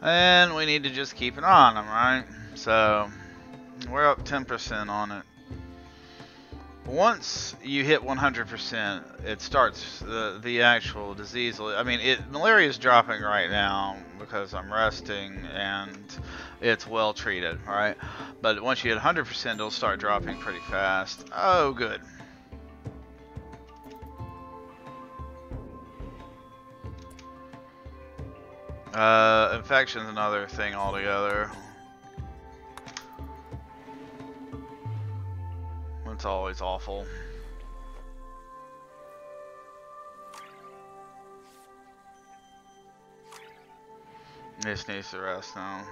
And we need to just keep an eye on them, right? So, we're up 10% on it. Once you hit 100%, it starts the actual disease. I mean, malaria is dropping right now because I'm resting and it's well treated, right? But once you hit 100%, it'll start dropping pretty fast. Oh, good. Infection's another thing altogether. It's always awful. This needs to rest now.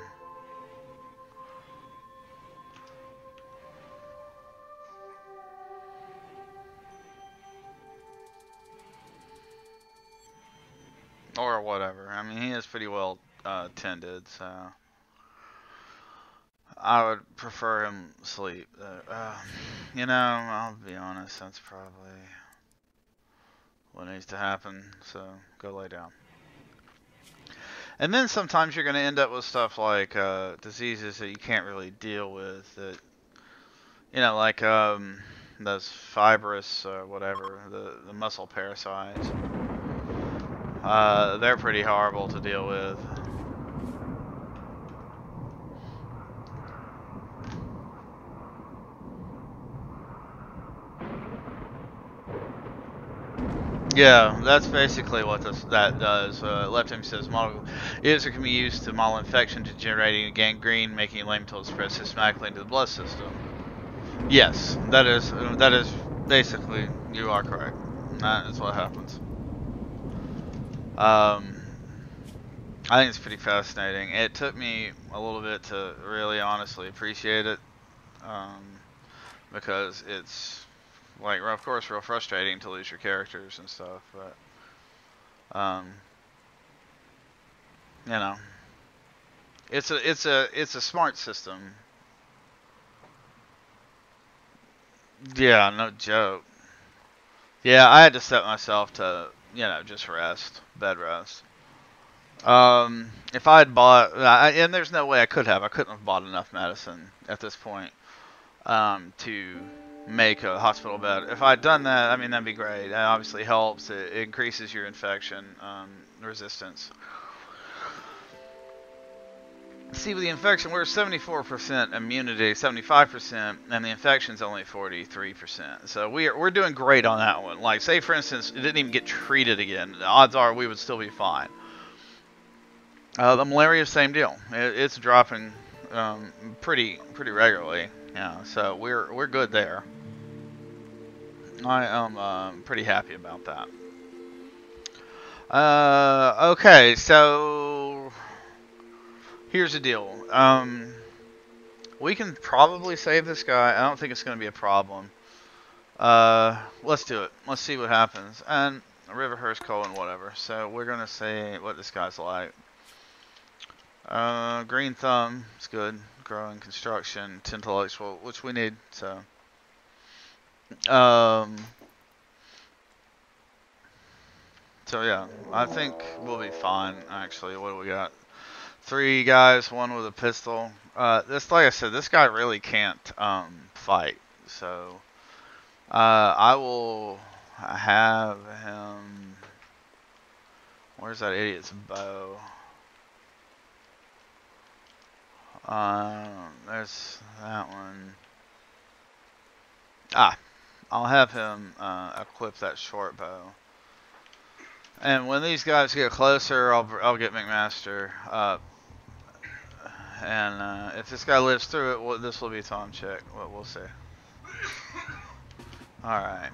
Or whatever. I mean, he is pretty well tended, so I would prefer him sleep. You know, I'll be honest, that's probably what needs to happen, so go lay down. And then sometimes you're going to end up with stuff like diseases that you can't really deal with, that, you know, like those fibrous whatever, the muscle parasites. They're pretty horrible to deal with. Yeah, that's basically what that does. Leptin says model user can be used to model infection, degenerating a gangrene, making it lame until it spreads systematically into the blood system. Yes, that is basically, you are correct. That is what happens. I think it's pretty fascinating. It took me a little bit to really honestly appreciate it, because it's like, of course, real frustrating to lose your characters and stuff, but you know, it's a smart system. Yeah, no joke. Yeah, I had to set myself to, you know, just rest, bed rest. If I had bought, and there's no way I couldn't have bought enough medicine at this point to make a hospital bed. If I'd done that, I mean, that'd be great. That obviously helps. It increases your infection resistance. See, with the infection, we're 74% immunity, 75%, and the infection's only 43%. So we're doing great on that one. Like, say, for instance, it didn't even get treated again. The odds are we would still be fine. The malaria, same deal. It's dropping pretty regularly. Yeah, so we're good there. I am pretty happy about that. Okay, so here's the deal. We can probably save this guy. I don't think it's going to be a problem. Let's do it. Let's see what happens. And Riverhurst, Colon, whatever. So we're going to say what this guy's like. Green Thumb is good. Growing, construction, intellectual, which we need. So, so yeah, I think we'll be fine. Actually, what do we got? 3 guys, 1 with a pistol. This, like I said, this guy really can't fight. So, I will have him. Where's that idiot's bow? There's that one. I'll have him equip that short bow. And when these guys get closer, I'll get McMaster up. And if this guy lives through it, well, this will be a time check. We'll see. All right.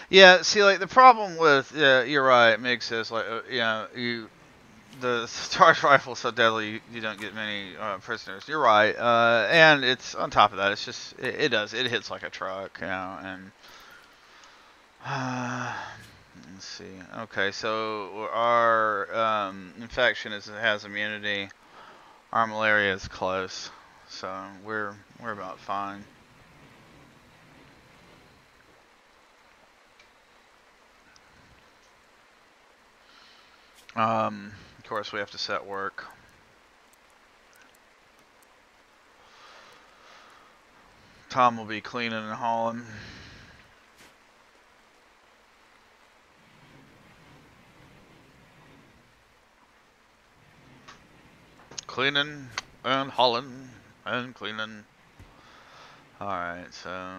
Yeah, see, like, the problem with, yeah, you're right, Mig says, like, the charge rifle is so deadly, you don't get many prisoners. You're right, and it's, on top of that, it's just, it hits like a truck, and, let's see, okay, so our, infection has immunity, our malaria is close, so we're about fine. Of course, we have to set work. Tom will be cleaning and hauling. Cleaning and hauling and cleaning. Alright, so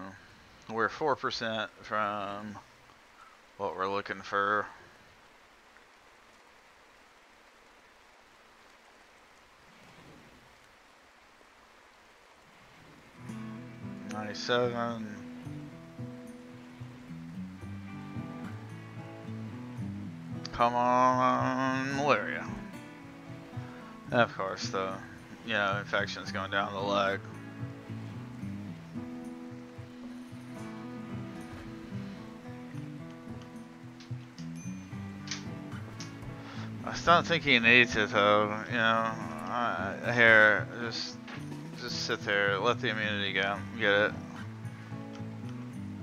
we're 4% from what we're looking for. $97. Come on, malaria. And of course, the infection's going down the leg. I still don't think he needs it though. Here, just sit there, let the immunity go, get it.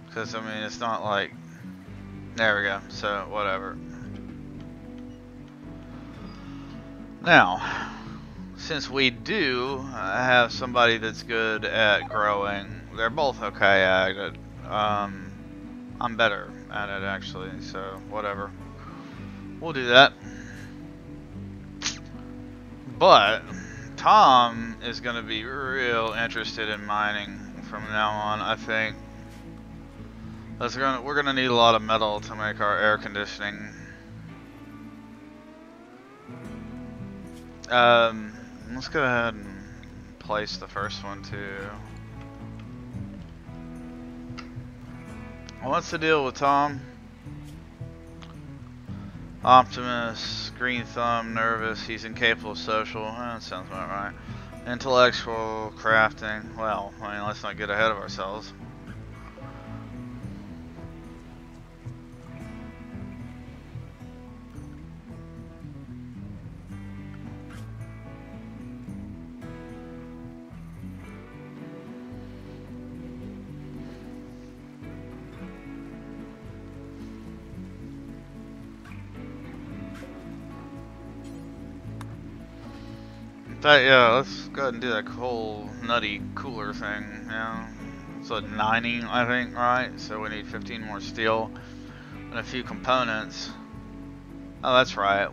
Because I mean, it's not like. There we go. So whatever. Now, since we do have somebody that's good at growing, they're both okay at it. I'm better at it actually, so whatever. We'll do that. But Tom is going to be real interested in mining from now on, I think. We're gonna need a lot of metal to make our air conditioning. Let's go ahead and place the first one too. What's the deal with Tom? Optimus, green thumb, nervous, he's incapable of social. That sounds about right. Intellectual, crafting. Well, I mean, let's not get ahead of ourselves. Yeah, let's go ahead and do that whole nutty cooler thing. Yeah, it's a 90, I think, right? So we need 15 more steel and a few components. Oh, that's right.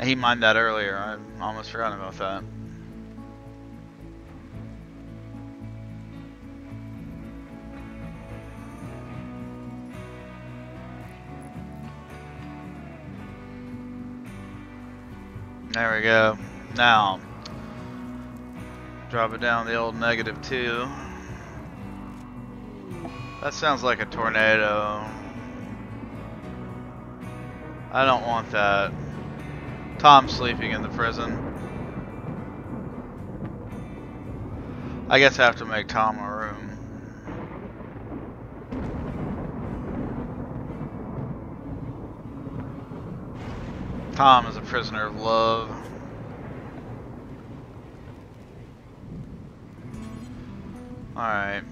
He mined that earlier. I almost forgot about that. There we go. Now, drop it down the old -2. That sounds like a tornado. I don't want that. Tom's sleeping in the prison. I guess I have to make Tom a room. Tom is a prisoner of love. Alright.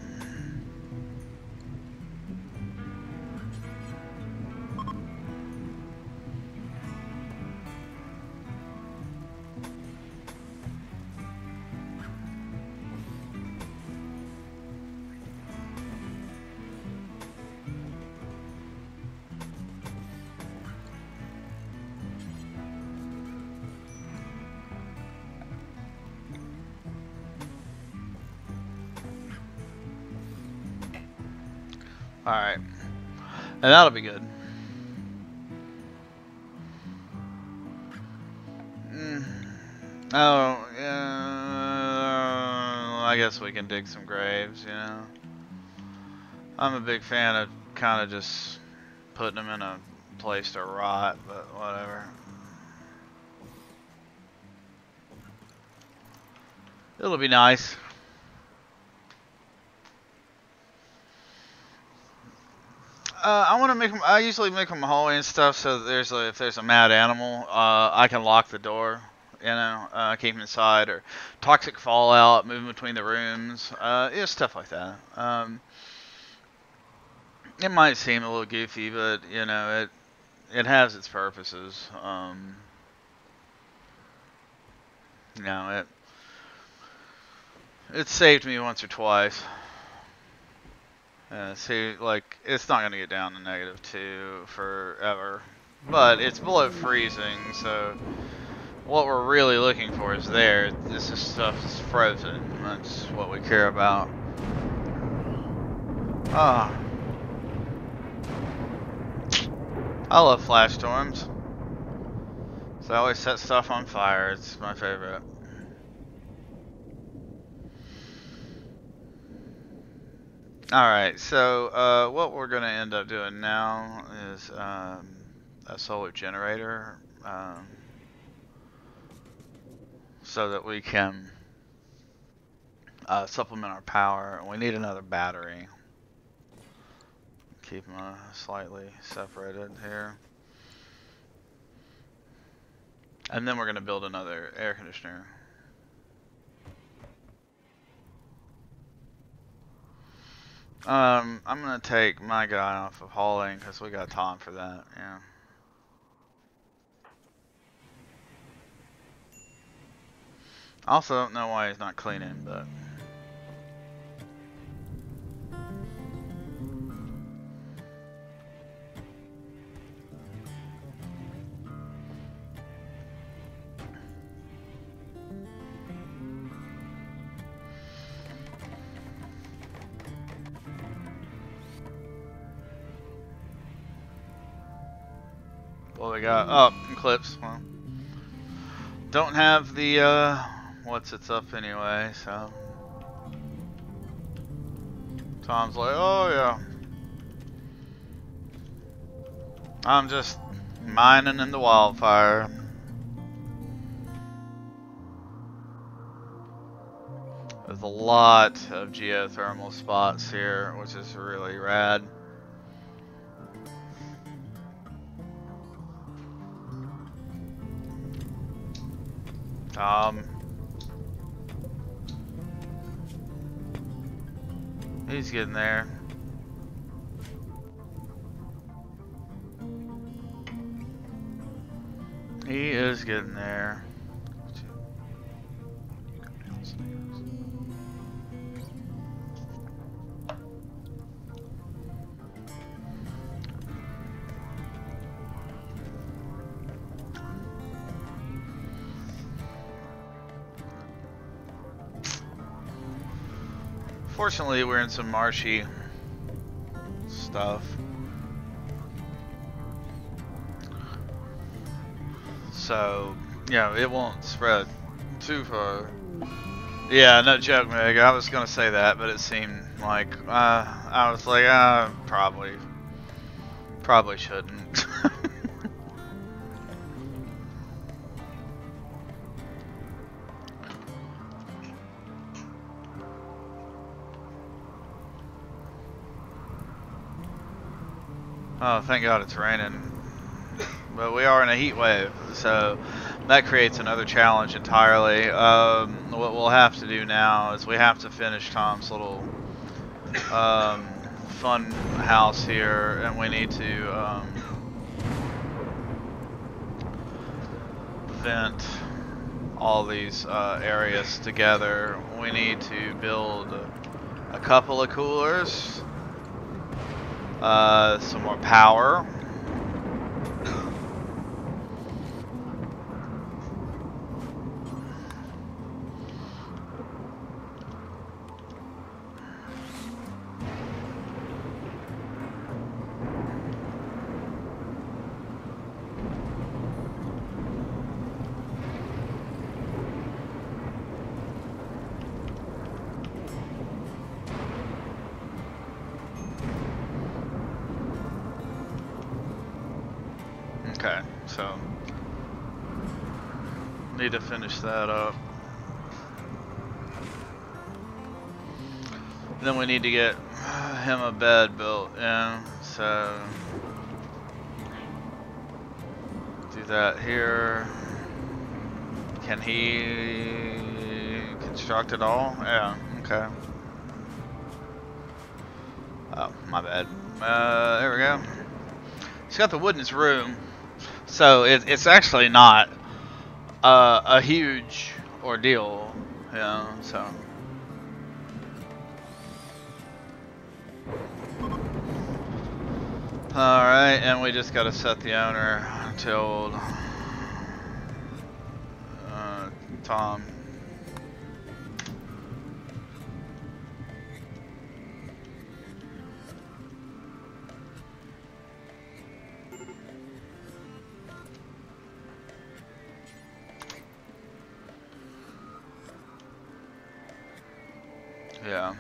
Alright. And that'll be good. Oh, yeah. I guess we can dig some graves, you know. I'm a big fan of kind of just putting them in a place to rot, but whatever. It'll be nice. I want to make them. I usually make them hallway and stuff, so that if there's a mad animal, I can lock the door. You know, keep them inside, or toxic fallout, moving between the rooms. Yeah, stuff like that. It might seem a little goofy, but you know, it has its purposes. You know, it saved me once or twice. See, like, it's not going to get down to -2 forever. But it's below freezing, so what we're really looking for is there. This is stuff that's frozen. That's what we care about. Ah. I love flash storms. So I always set stuff on fire. It's my favorite. Alright, so what we're going to end up doing now is a solar generator so that we can supplement our power. We need another battery. Keep them slightly separated here. And then we're going to build another air conditioner. I'm gonna take my guy off of hauling because we got Tom for that, yeah. Also don't know why he's not cleaning, but What we got? Oh, Eclipse. Well, don't have the, what's it's up anyway, so. Tom's like, oh yeah. I'm just mining in the wildfire. There's a lot of geothermal spots here, which is really rad. He's getting there. He is getting there. Fortunately, we're in some marshy stuff. So, yeah, it won't spread too far. Yeah, no joke, Meg. I was gonna say that, but it seemed like, I was like, probably shouldn't. Oh, thank God it's raining. But we are in a heat wave, so that creates another challenge entirely. What we'll have to do now is we have to finish Tom's little fun house here, and we need to vent all these areas together. We need to build a couple of coolers, some more power. Okay, so need to finish that up. Then we need to get him a bed built in, so do that here. Can he construct it all? Yeah, okay. Oh, my bad. There we go. He's got the wood in his room, so it's actually not a huge ordeal, you know, so. Alright, and we just gotta set the owner to old Tom. Yeah.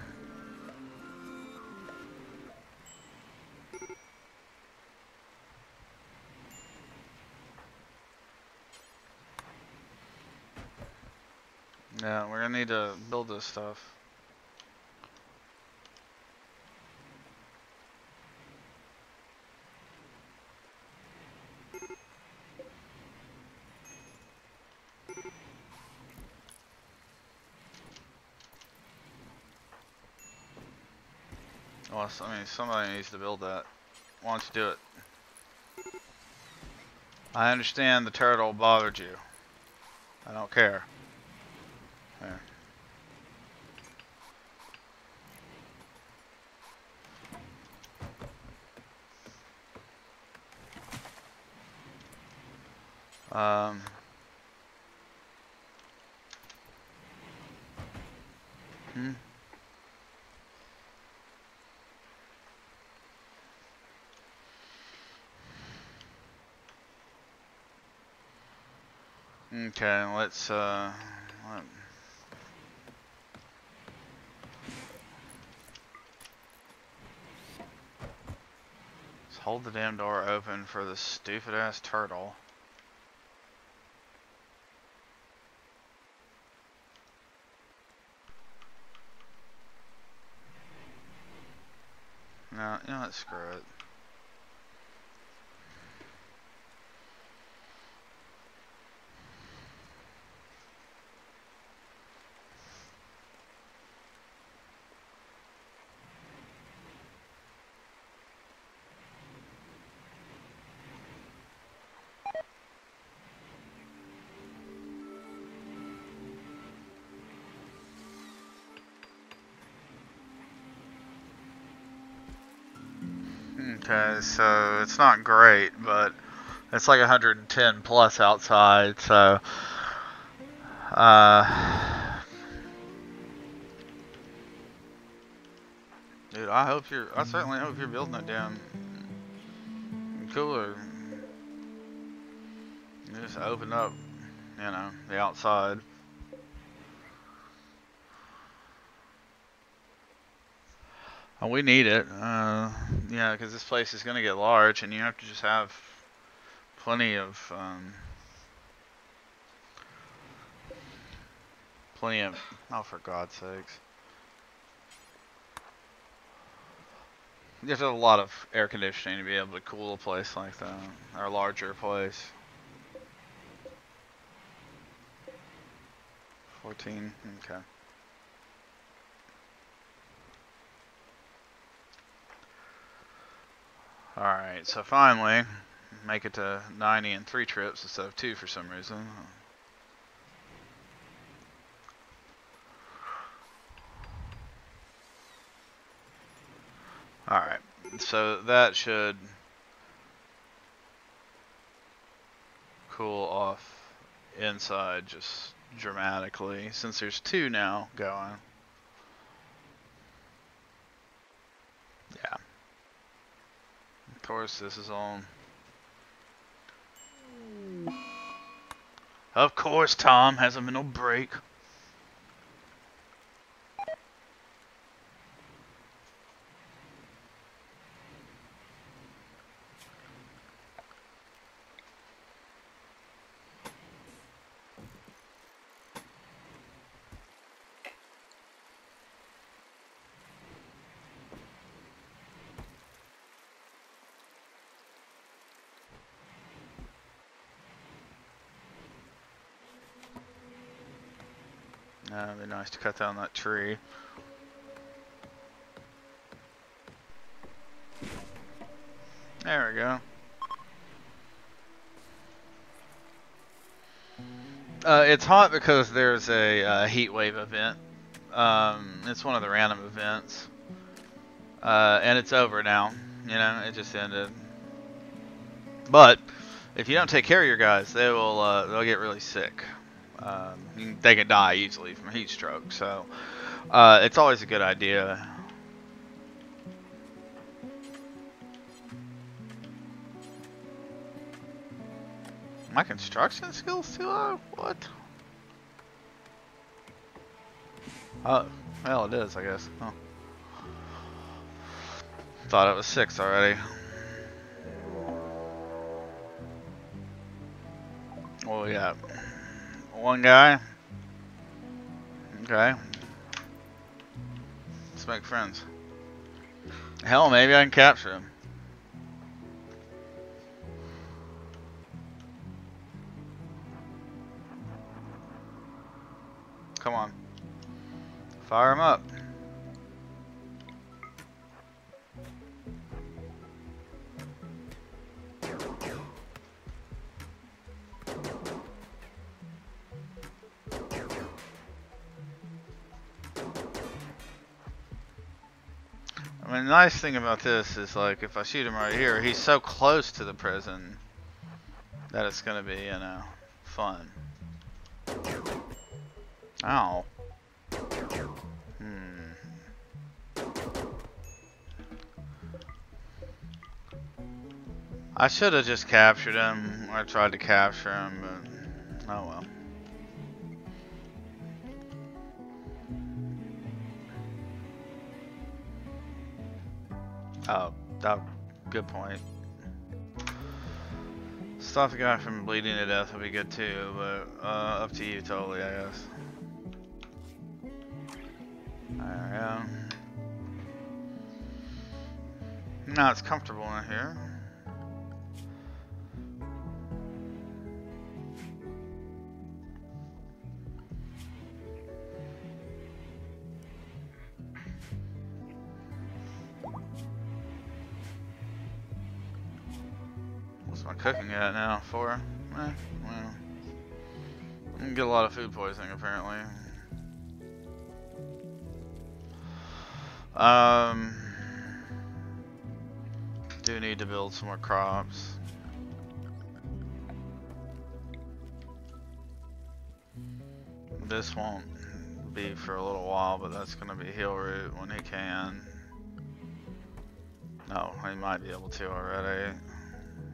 Yeah, we're gonna need to build this stuff. Well, I mean, somebody needs to build that. Why don't you do it? I understand the turtle bothered you. I don't care. There. Hmm. Okay, let's hold the damn door open for the stupid ass turtle. No, you know what, screw it. Okay, so it's not great, but it's like 110 plus outside, so dude, I certainly hope you're building a damn cooler. You just open up, you know, the outside. Oh, we need it, yeah, because this place is gonna get large, and you have to just have plenty of, oh, for God's sakes. You have to have a lot of air conditioning to be able to cool a place like that, or a larger place. 14, okay. Alright, so finally, make it to 90 in 3 trips instead of 2 for some reason. Alright, so that should cool off inside just dramatically, since there's 2 now going. Yeah. Of course, this is on. Of course, Tom has a mental break. It'd be nice to cut down that tree. There we go. It's hot because there's a heat wave event. It's one of the random events. And it's over now. You know, it just ended. But if you don't take care of your guys, they'll get really sick. They can die easily from heat stroke. So it's always a good idea. My construction skills too low? What? Oh, well, it is, I guess. Oh. Thought it was 6 already. Well, yeah. 1 guy. Okay. Let's make friends. Hell, maybe I can capture him. Come on. Fire him up. I mean, the nice thing about this is, like, if I shoot him right here, he's so close to the prison that it's gonna be, you know, fun. Ow. I should have just captured him, or tried to capture him, but Oh well. Oh, that good point. Stop the guy from bleeding to death would be good too, but up to you totally, I guess. There we go. Now it's comfortable in here. What's my cooking at now? 4? Well, I can get a lot of food poisoning apparently. Do need to build some more crops. This won't be for a little while, but that's gonna be heal root when he can. No, he might be able to already.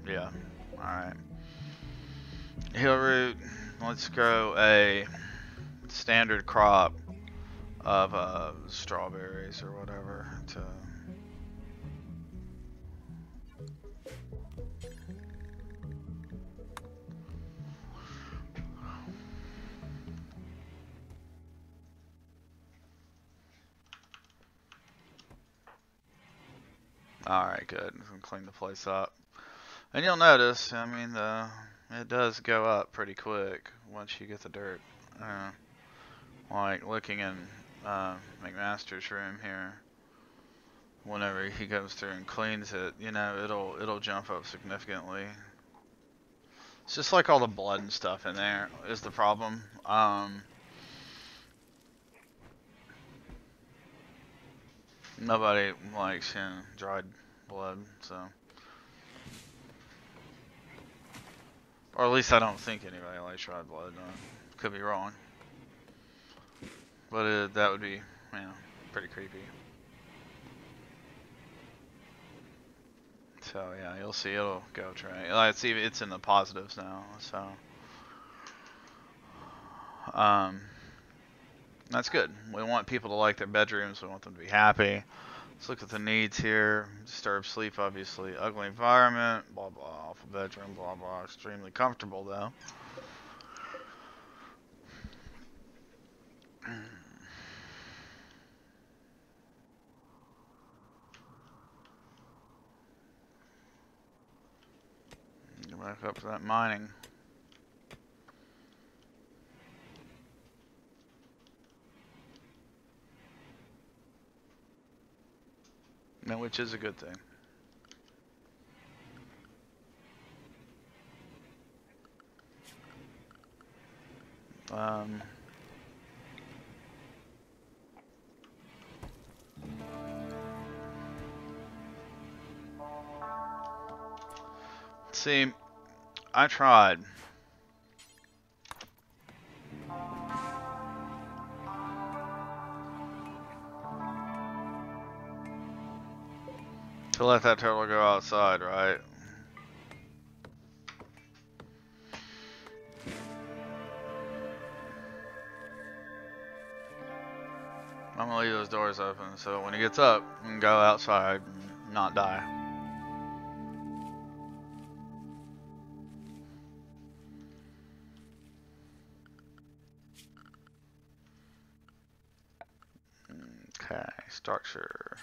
Yeah, alright. Heal root, let's grow a standard crop of strawberries or whatever to... Alright, good. I'm gonna clean the place up. And you'll notice, I mean, it does go up pretty quick once you get the dirt. Like looking in McMaster's room here, whenever he goes through and cleans it, you know, it'll jump up significantly. It's just like all the blood and stuff in there is the problem. Nobody likes, you know, dried blood, so. Or at least I don't think anybody likes dried blood. Could be wrong. But that would be, you know, pretty creepy. So yeah, you'll see it'll go try. It's in the positives now, so that's good. We want people to like their bedrooms. We want them to be happy. Let's look at the needs here. Disturbed sleep, obviously. Ugly environment, blah blah. Awful bedroom, blah blah. Extremely comfortable though. Go back up to that mining. No, which is a good thing. See, I tried. To let that turtle go outside, right? I'm gonna leave those doors open so when he gets up, he can go outside and not die. Okay, structure.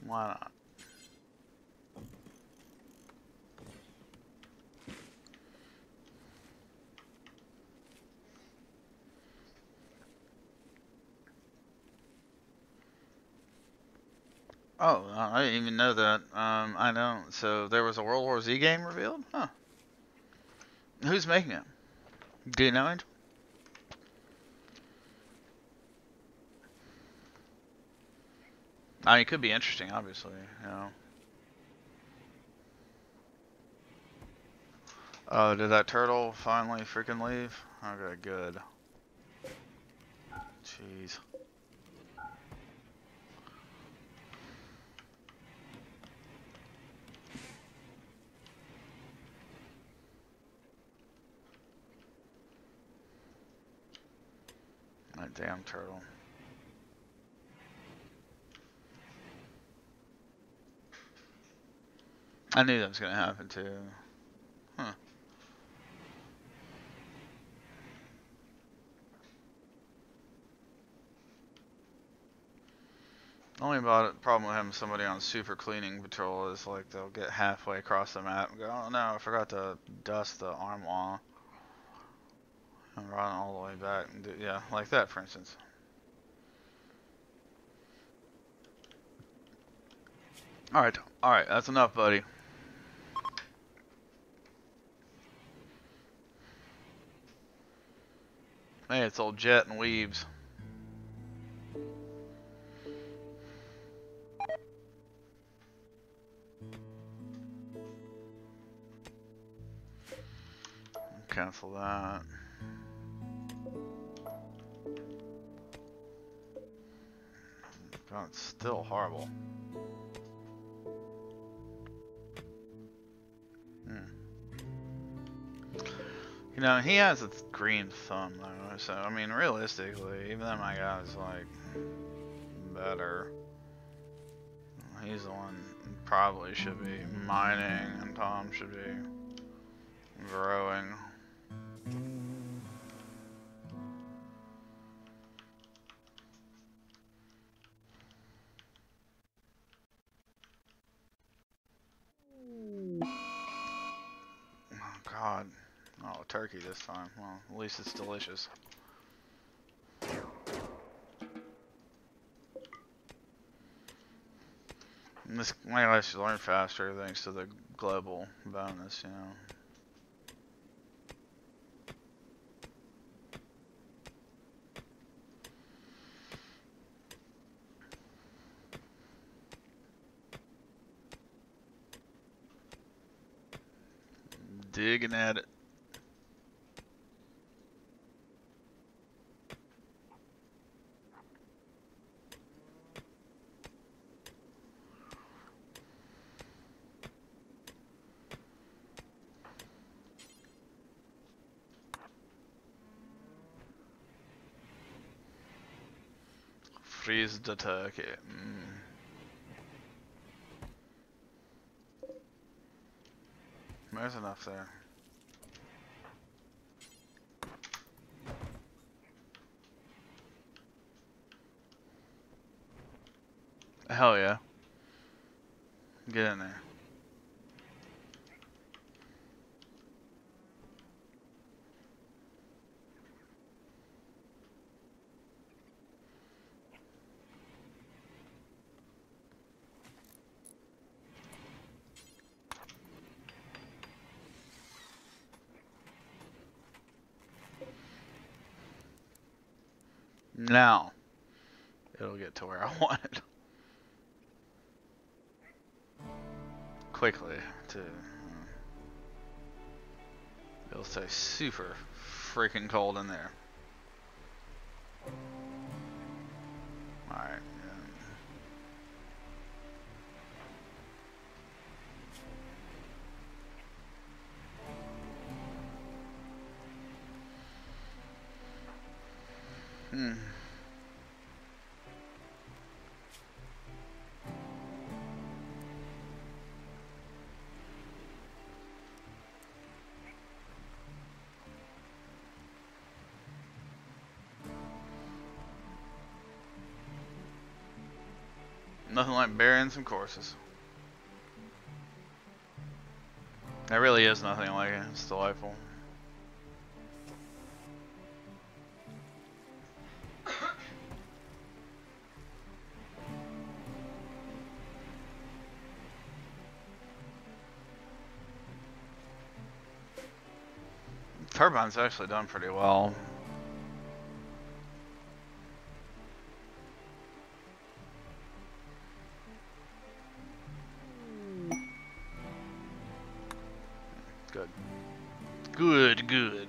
Why not? Oh, I didn't even know that. I don't. So there was a World War Z game revealed? Huh. Who's making it? Do you know it? I mean, it could be interesting, obviously, you know. Oh, did that turtle finally freaking leave? Okay, good. Jeez. Damn turtle. I knew that was gonna happen too. Huh. Only problem with having somebody on super cleaning patrol is like they'll get halfway across the map and go, oh no, I forgot to dust the arm wall. And run all the way back and do, yeah, like that for instance. Alright, that's enough, buddy. Hey, it's old Jet and Weebs. Cancel that. God, it's still horrible. You know, he has a green thumb though, so I mean, realistically, even though my guy's like better, he's the one who probably should be mining, and Tom should be growing. Oh God. Oh, turkey this time. Well, at least it's delicious. And this might let you learn faster thanks to the global bonus, you know. Digging at it. Freeze the turkey. There's enough there. Hell yeah. Get in there. Now, it'll get to where I want it. Quickly, too. It'll stay super freaking cold in there. Alright. Nothing like burying some courses. There really is nothing like it. It's delightful. Turbine's actually done pretty well. Good. Good, good.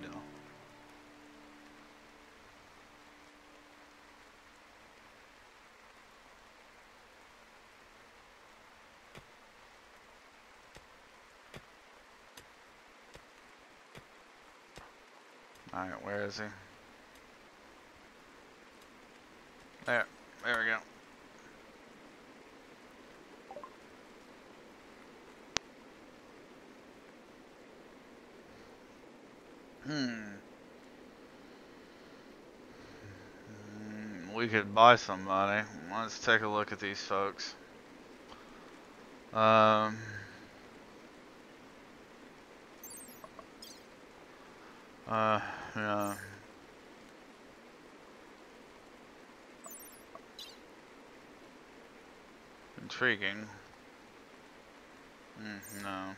Alright, where is he? There we go. We could buy somebody. Let's take a look at these folks. Yeah. Intriguing. No.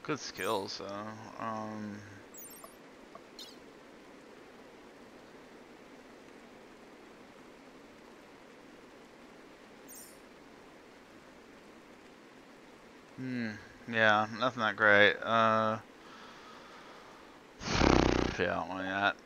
Good skills, though. Yeah, nothing that great. Yeah, I don't want that.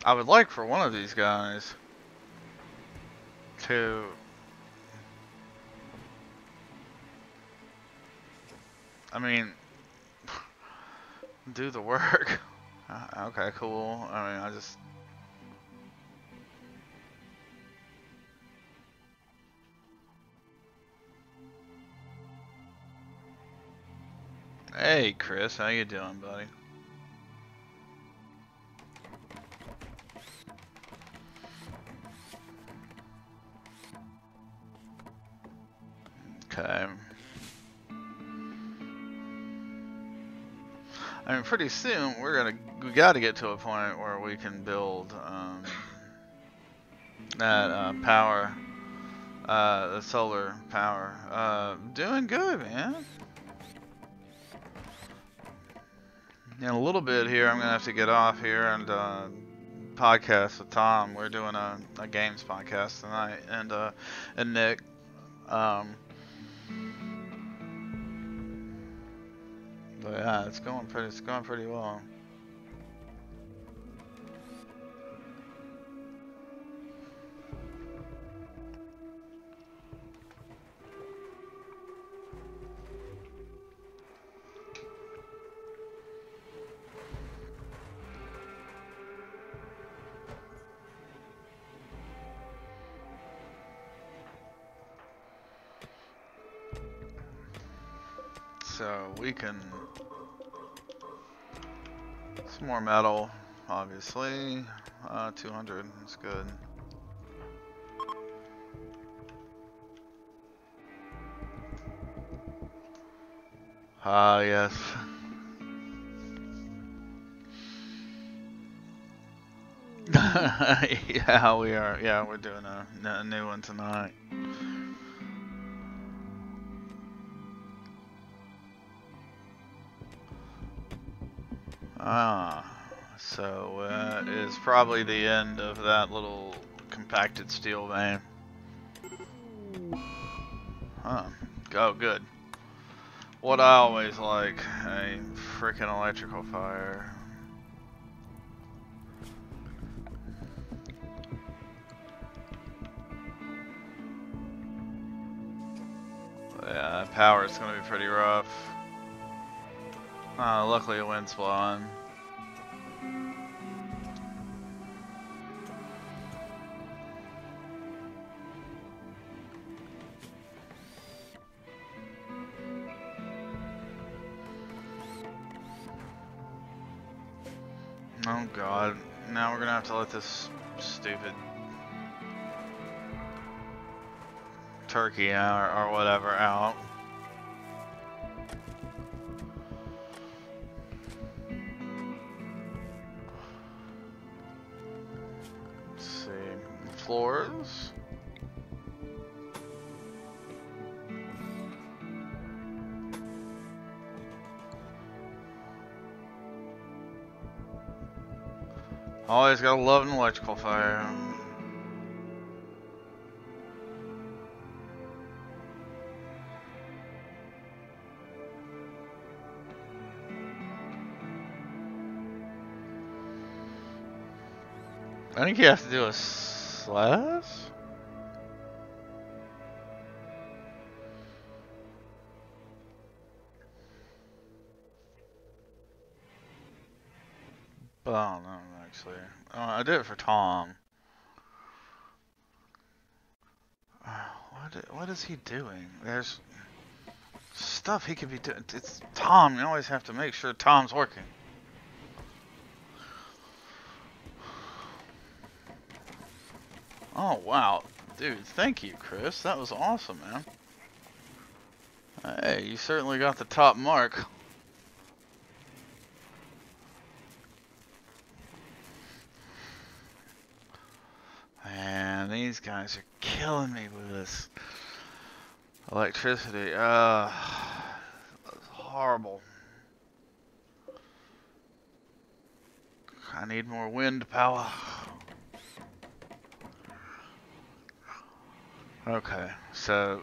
I would like for one of these guys to... I mean, do the work. Okay, cool. I mean, I just... Hey, Chris, how you doing, buddy? Okay. I mean, pretty soon we gotta get to a point where we can build that power, the solar power. Doing good, man. In a little bit here, I'm gonna have to get off here and podcast with Tom. We're doing a games podcast tonight, and Nick. But yeah, it's going pretty well. So we can some more metal, obviously. 200 is good. Yes. Yeah, we are. Yeah, we're doing a new one tonight. So that is probably the end of that little compacted steel vein. Oh, good. What I always like, a freaking electrical fire. Yeah, power is gonna be pretty rough. Luckily the wind's blowing. Oh god, now we're gonna have to let this stupid turkey out or whatever out. Let's see, floors. Always gotta love an electrical fire. I think you have to do a slash? But I don't know, actually. I did it for Tom. What is he doing? There's stuff he could be doing. It's Tom. You always have to make sure Tom's working. Oh, wow. Dude, thank you, Chris. That was awesome, man. Hey, you certainly got the top mark. Man, these guys are killing me with this electricity. That's horrible. I need more wind power. Okay, so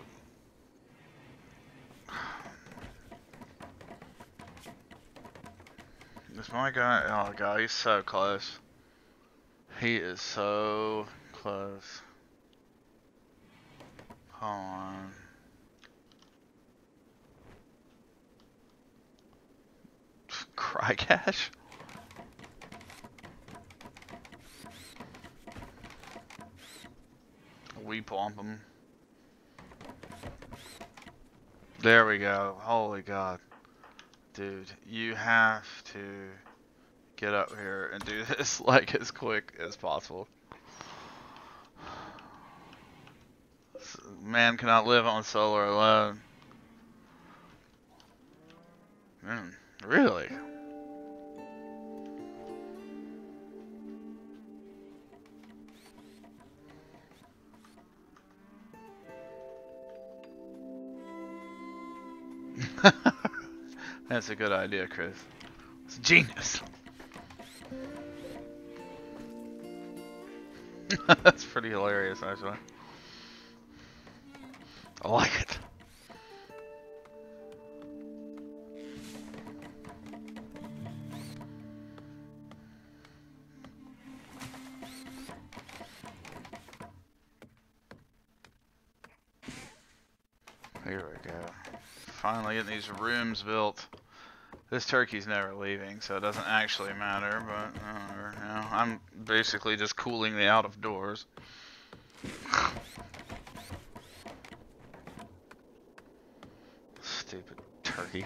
this my guy. Oh god, he's so close. He is so close. Hold on. Cry cash? We pump him. There we go. Holy god. Dude, you have to get up here and do this like as quick as possible. Man cannot live on solar alone. Really? That's a good idea, Chris. It's genius. That's pretty hilarious, actually. I like it. Here we go. Finally getting these rooms built. This turkey's never leaving, so it doesn't actually matter, but you know, I'm basically just cooling the out of doors. Stupid turkey.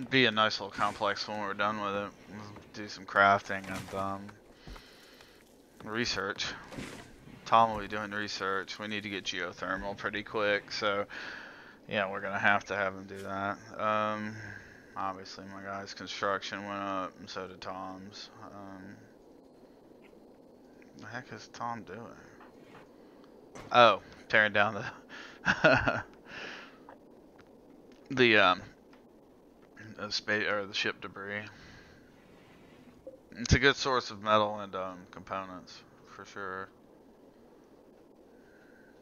Be a nice little complex when we're done with it. Do some crafting and research. Tom will be doing research. We need to get geothermal pretty quick, so yeah, we're gonna have to have him do that. Obviously my guy's construction went up, and so did Tom's. What the heck is Tom doing? Oh, tearing down the the ship debris. It's a good source of metal and components for sure.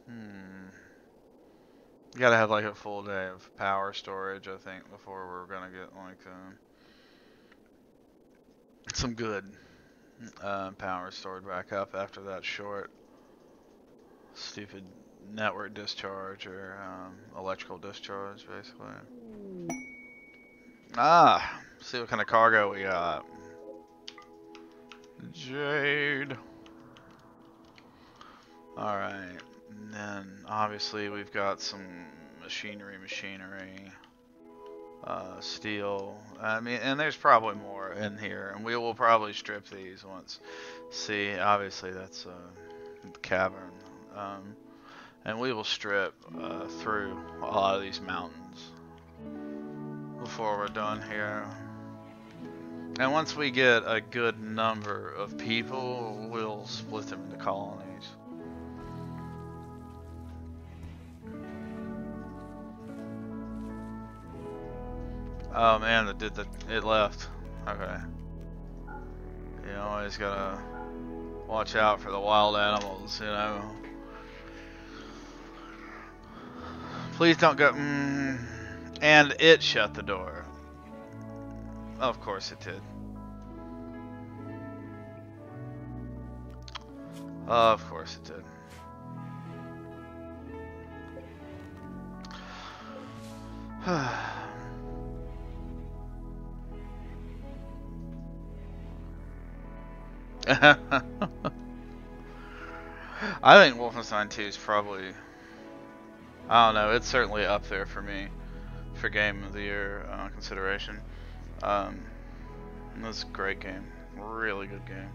You gotta have like a full day of power storage, I think, before we're gonna get like some good power stored back up after that short, stupid network discharge or electrical discharge, basically. See what kind of cargo we got. Jade. Alright, and then obviously we've got some machinery, steel. I mean, and there's probably more in here, and we will probably strip these once. See, obviously that's the cavern. And we will strip through a lot of these mountains. before we're done here. And once we get a good number of people, we'll split them into colonies. Oh man, it left. Okay. You always gotta watch out for the wild animals, you know. Please don't go. And it shut the door. Of course it did. Of course it did. I think Wolfenstein 2 is probably, I don't know, it's certainly up there for me for Game of the Year consideration. This is a great game, really good game.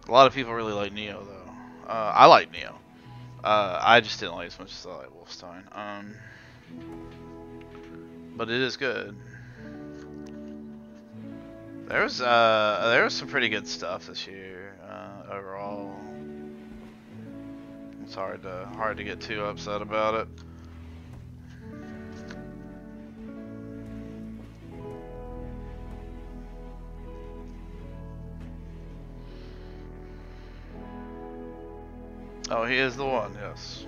A lot of people really like Neo though. I like Neo. I just didn't like it as much as I like Wolfenstein. But it is good. There was some pretty good stuff this year overall. It's hard to get too upset about it. Oh, he is the one, yes.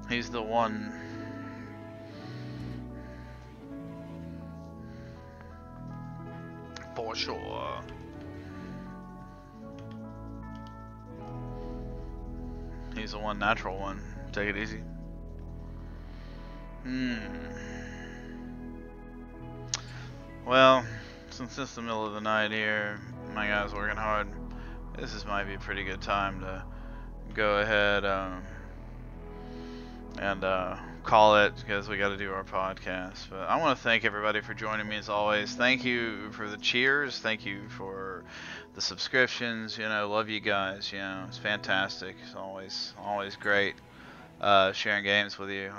He's the one. For sure. He's the one natural one. Take it easy. Well, since it's the middle of the night here, my guy's working hard. This might be a pretty good time to go ahead and call it, because we got to do our podcast. But I want to thank everybody for joining me as always. Thank you for the cheers. Thank you for the subscriptions. You know, love you guys. You know, it's fantastic. It's always great sharing games with you.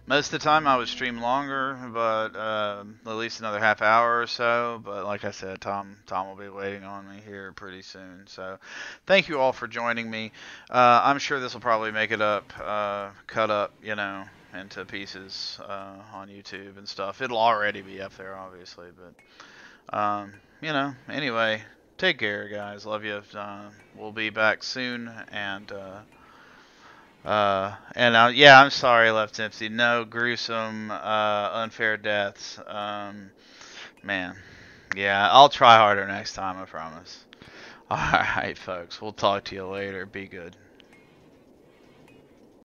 Most of the time I would stream longer, but at least another half hour or so. But like I said, Tom will be waiting on me here pretty soon. So thank you all for joining me. I'm sure this will probably make it up, cut up, you know, into pieces on YouTube and stuff. It'll already be up there, obviously. But you know, anyway, take care, guys. Love you. We'll be back soon, and yeah, I'm sorry, Left Tipsy. No gruesome, unfair deaths. Man. Yeah, I'll try harder next time, I promise. Alright, folks. We'll talk to you later. Be good.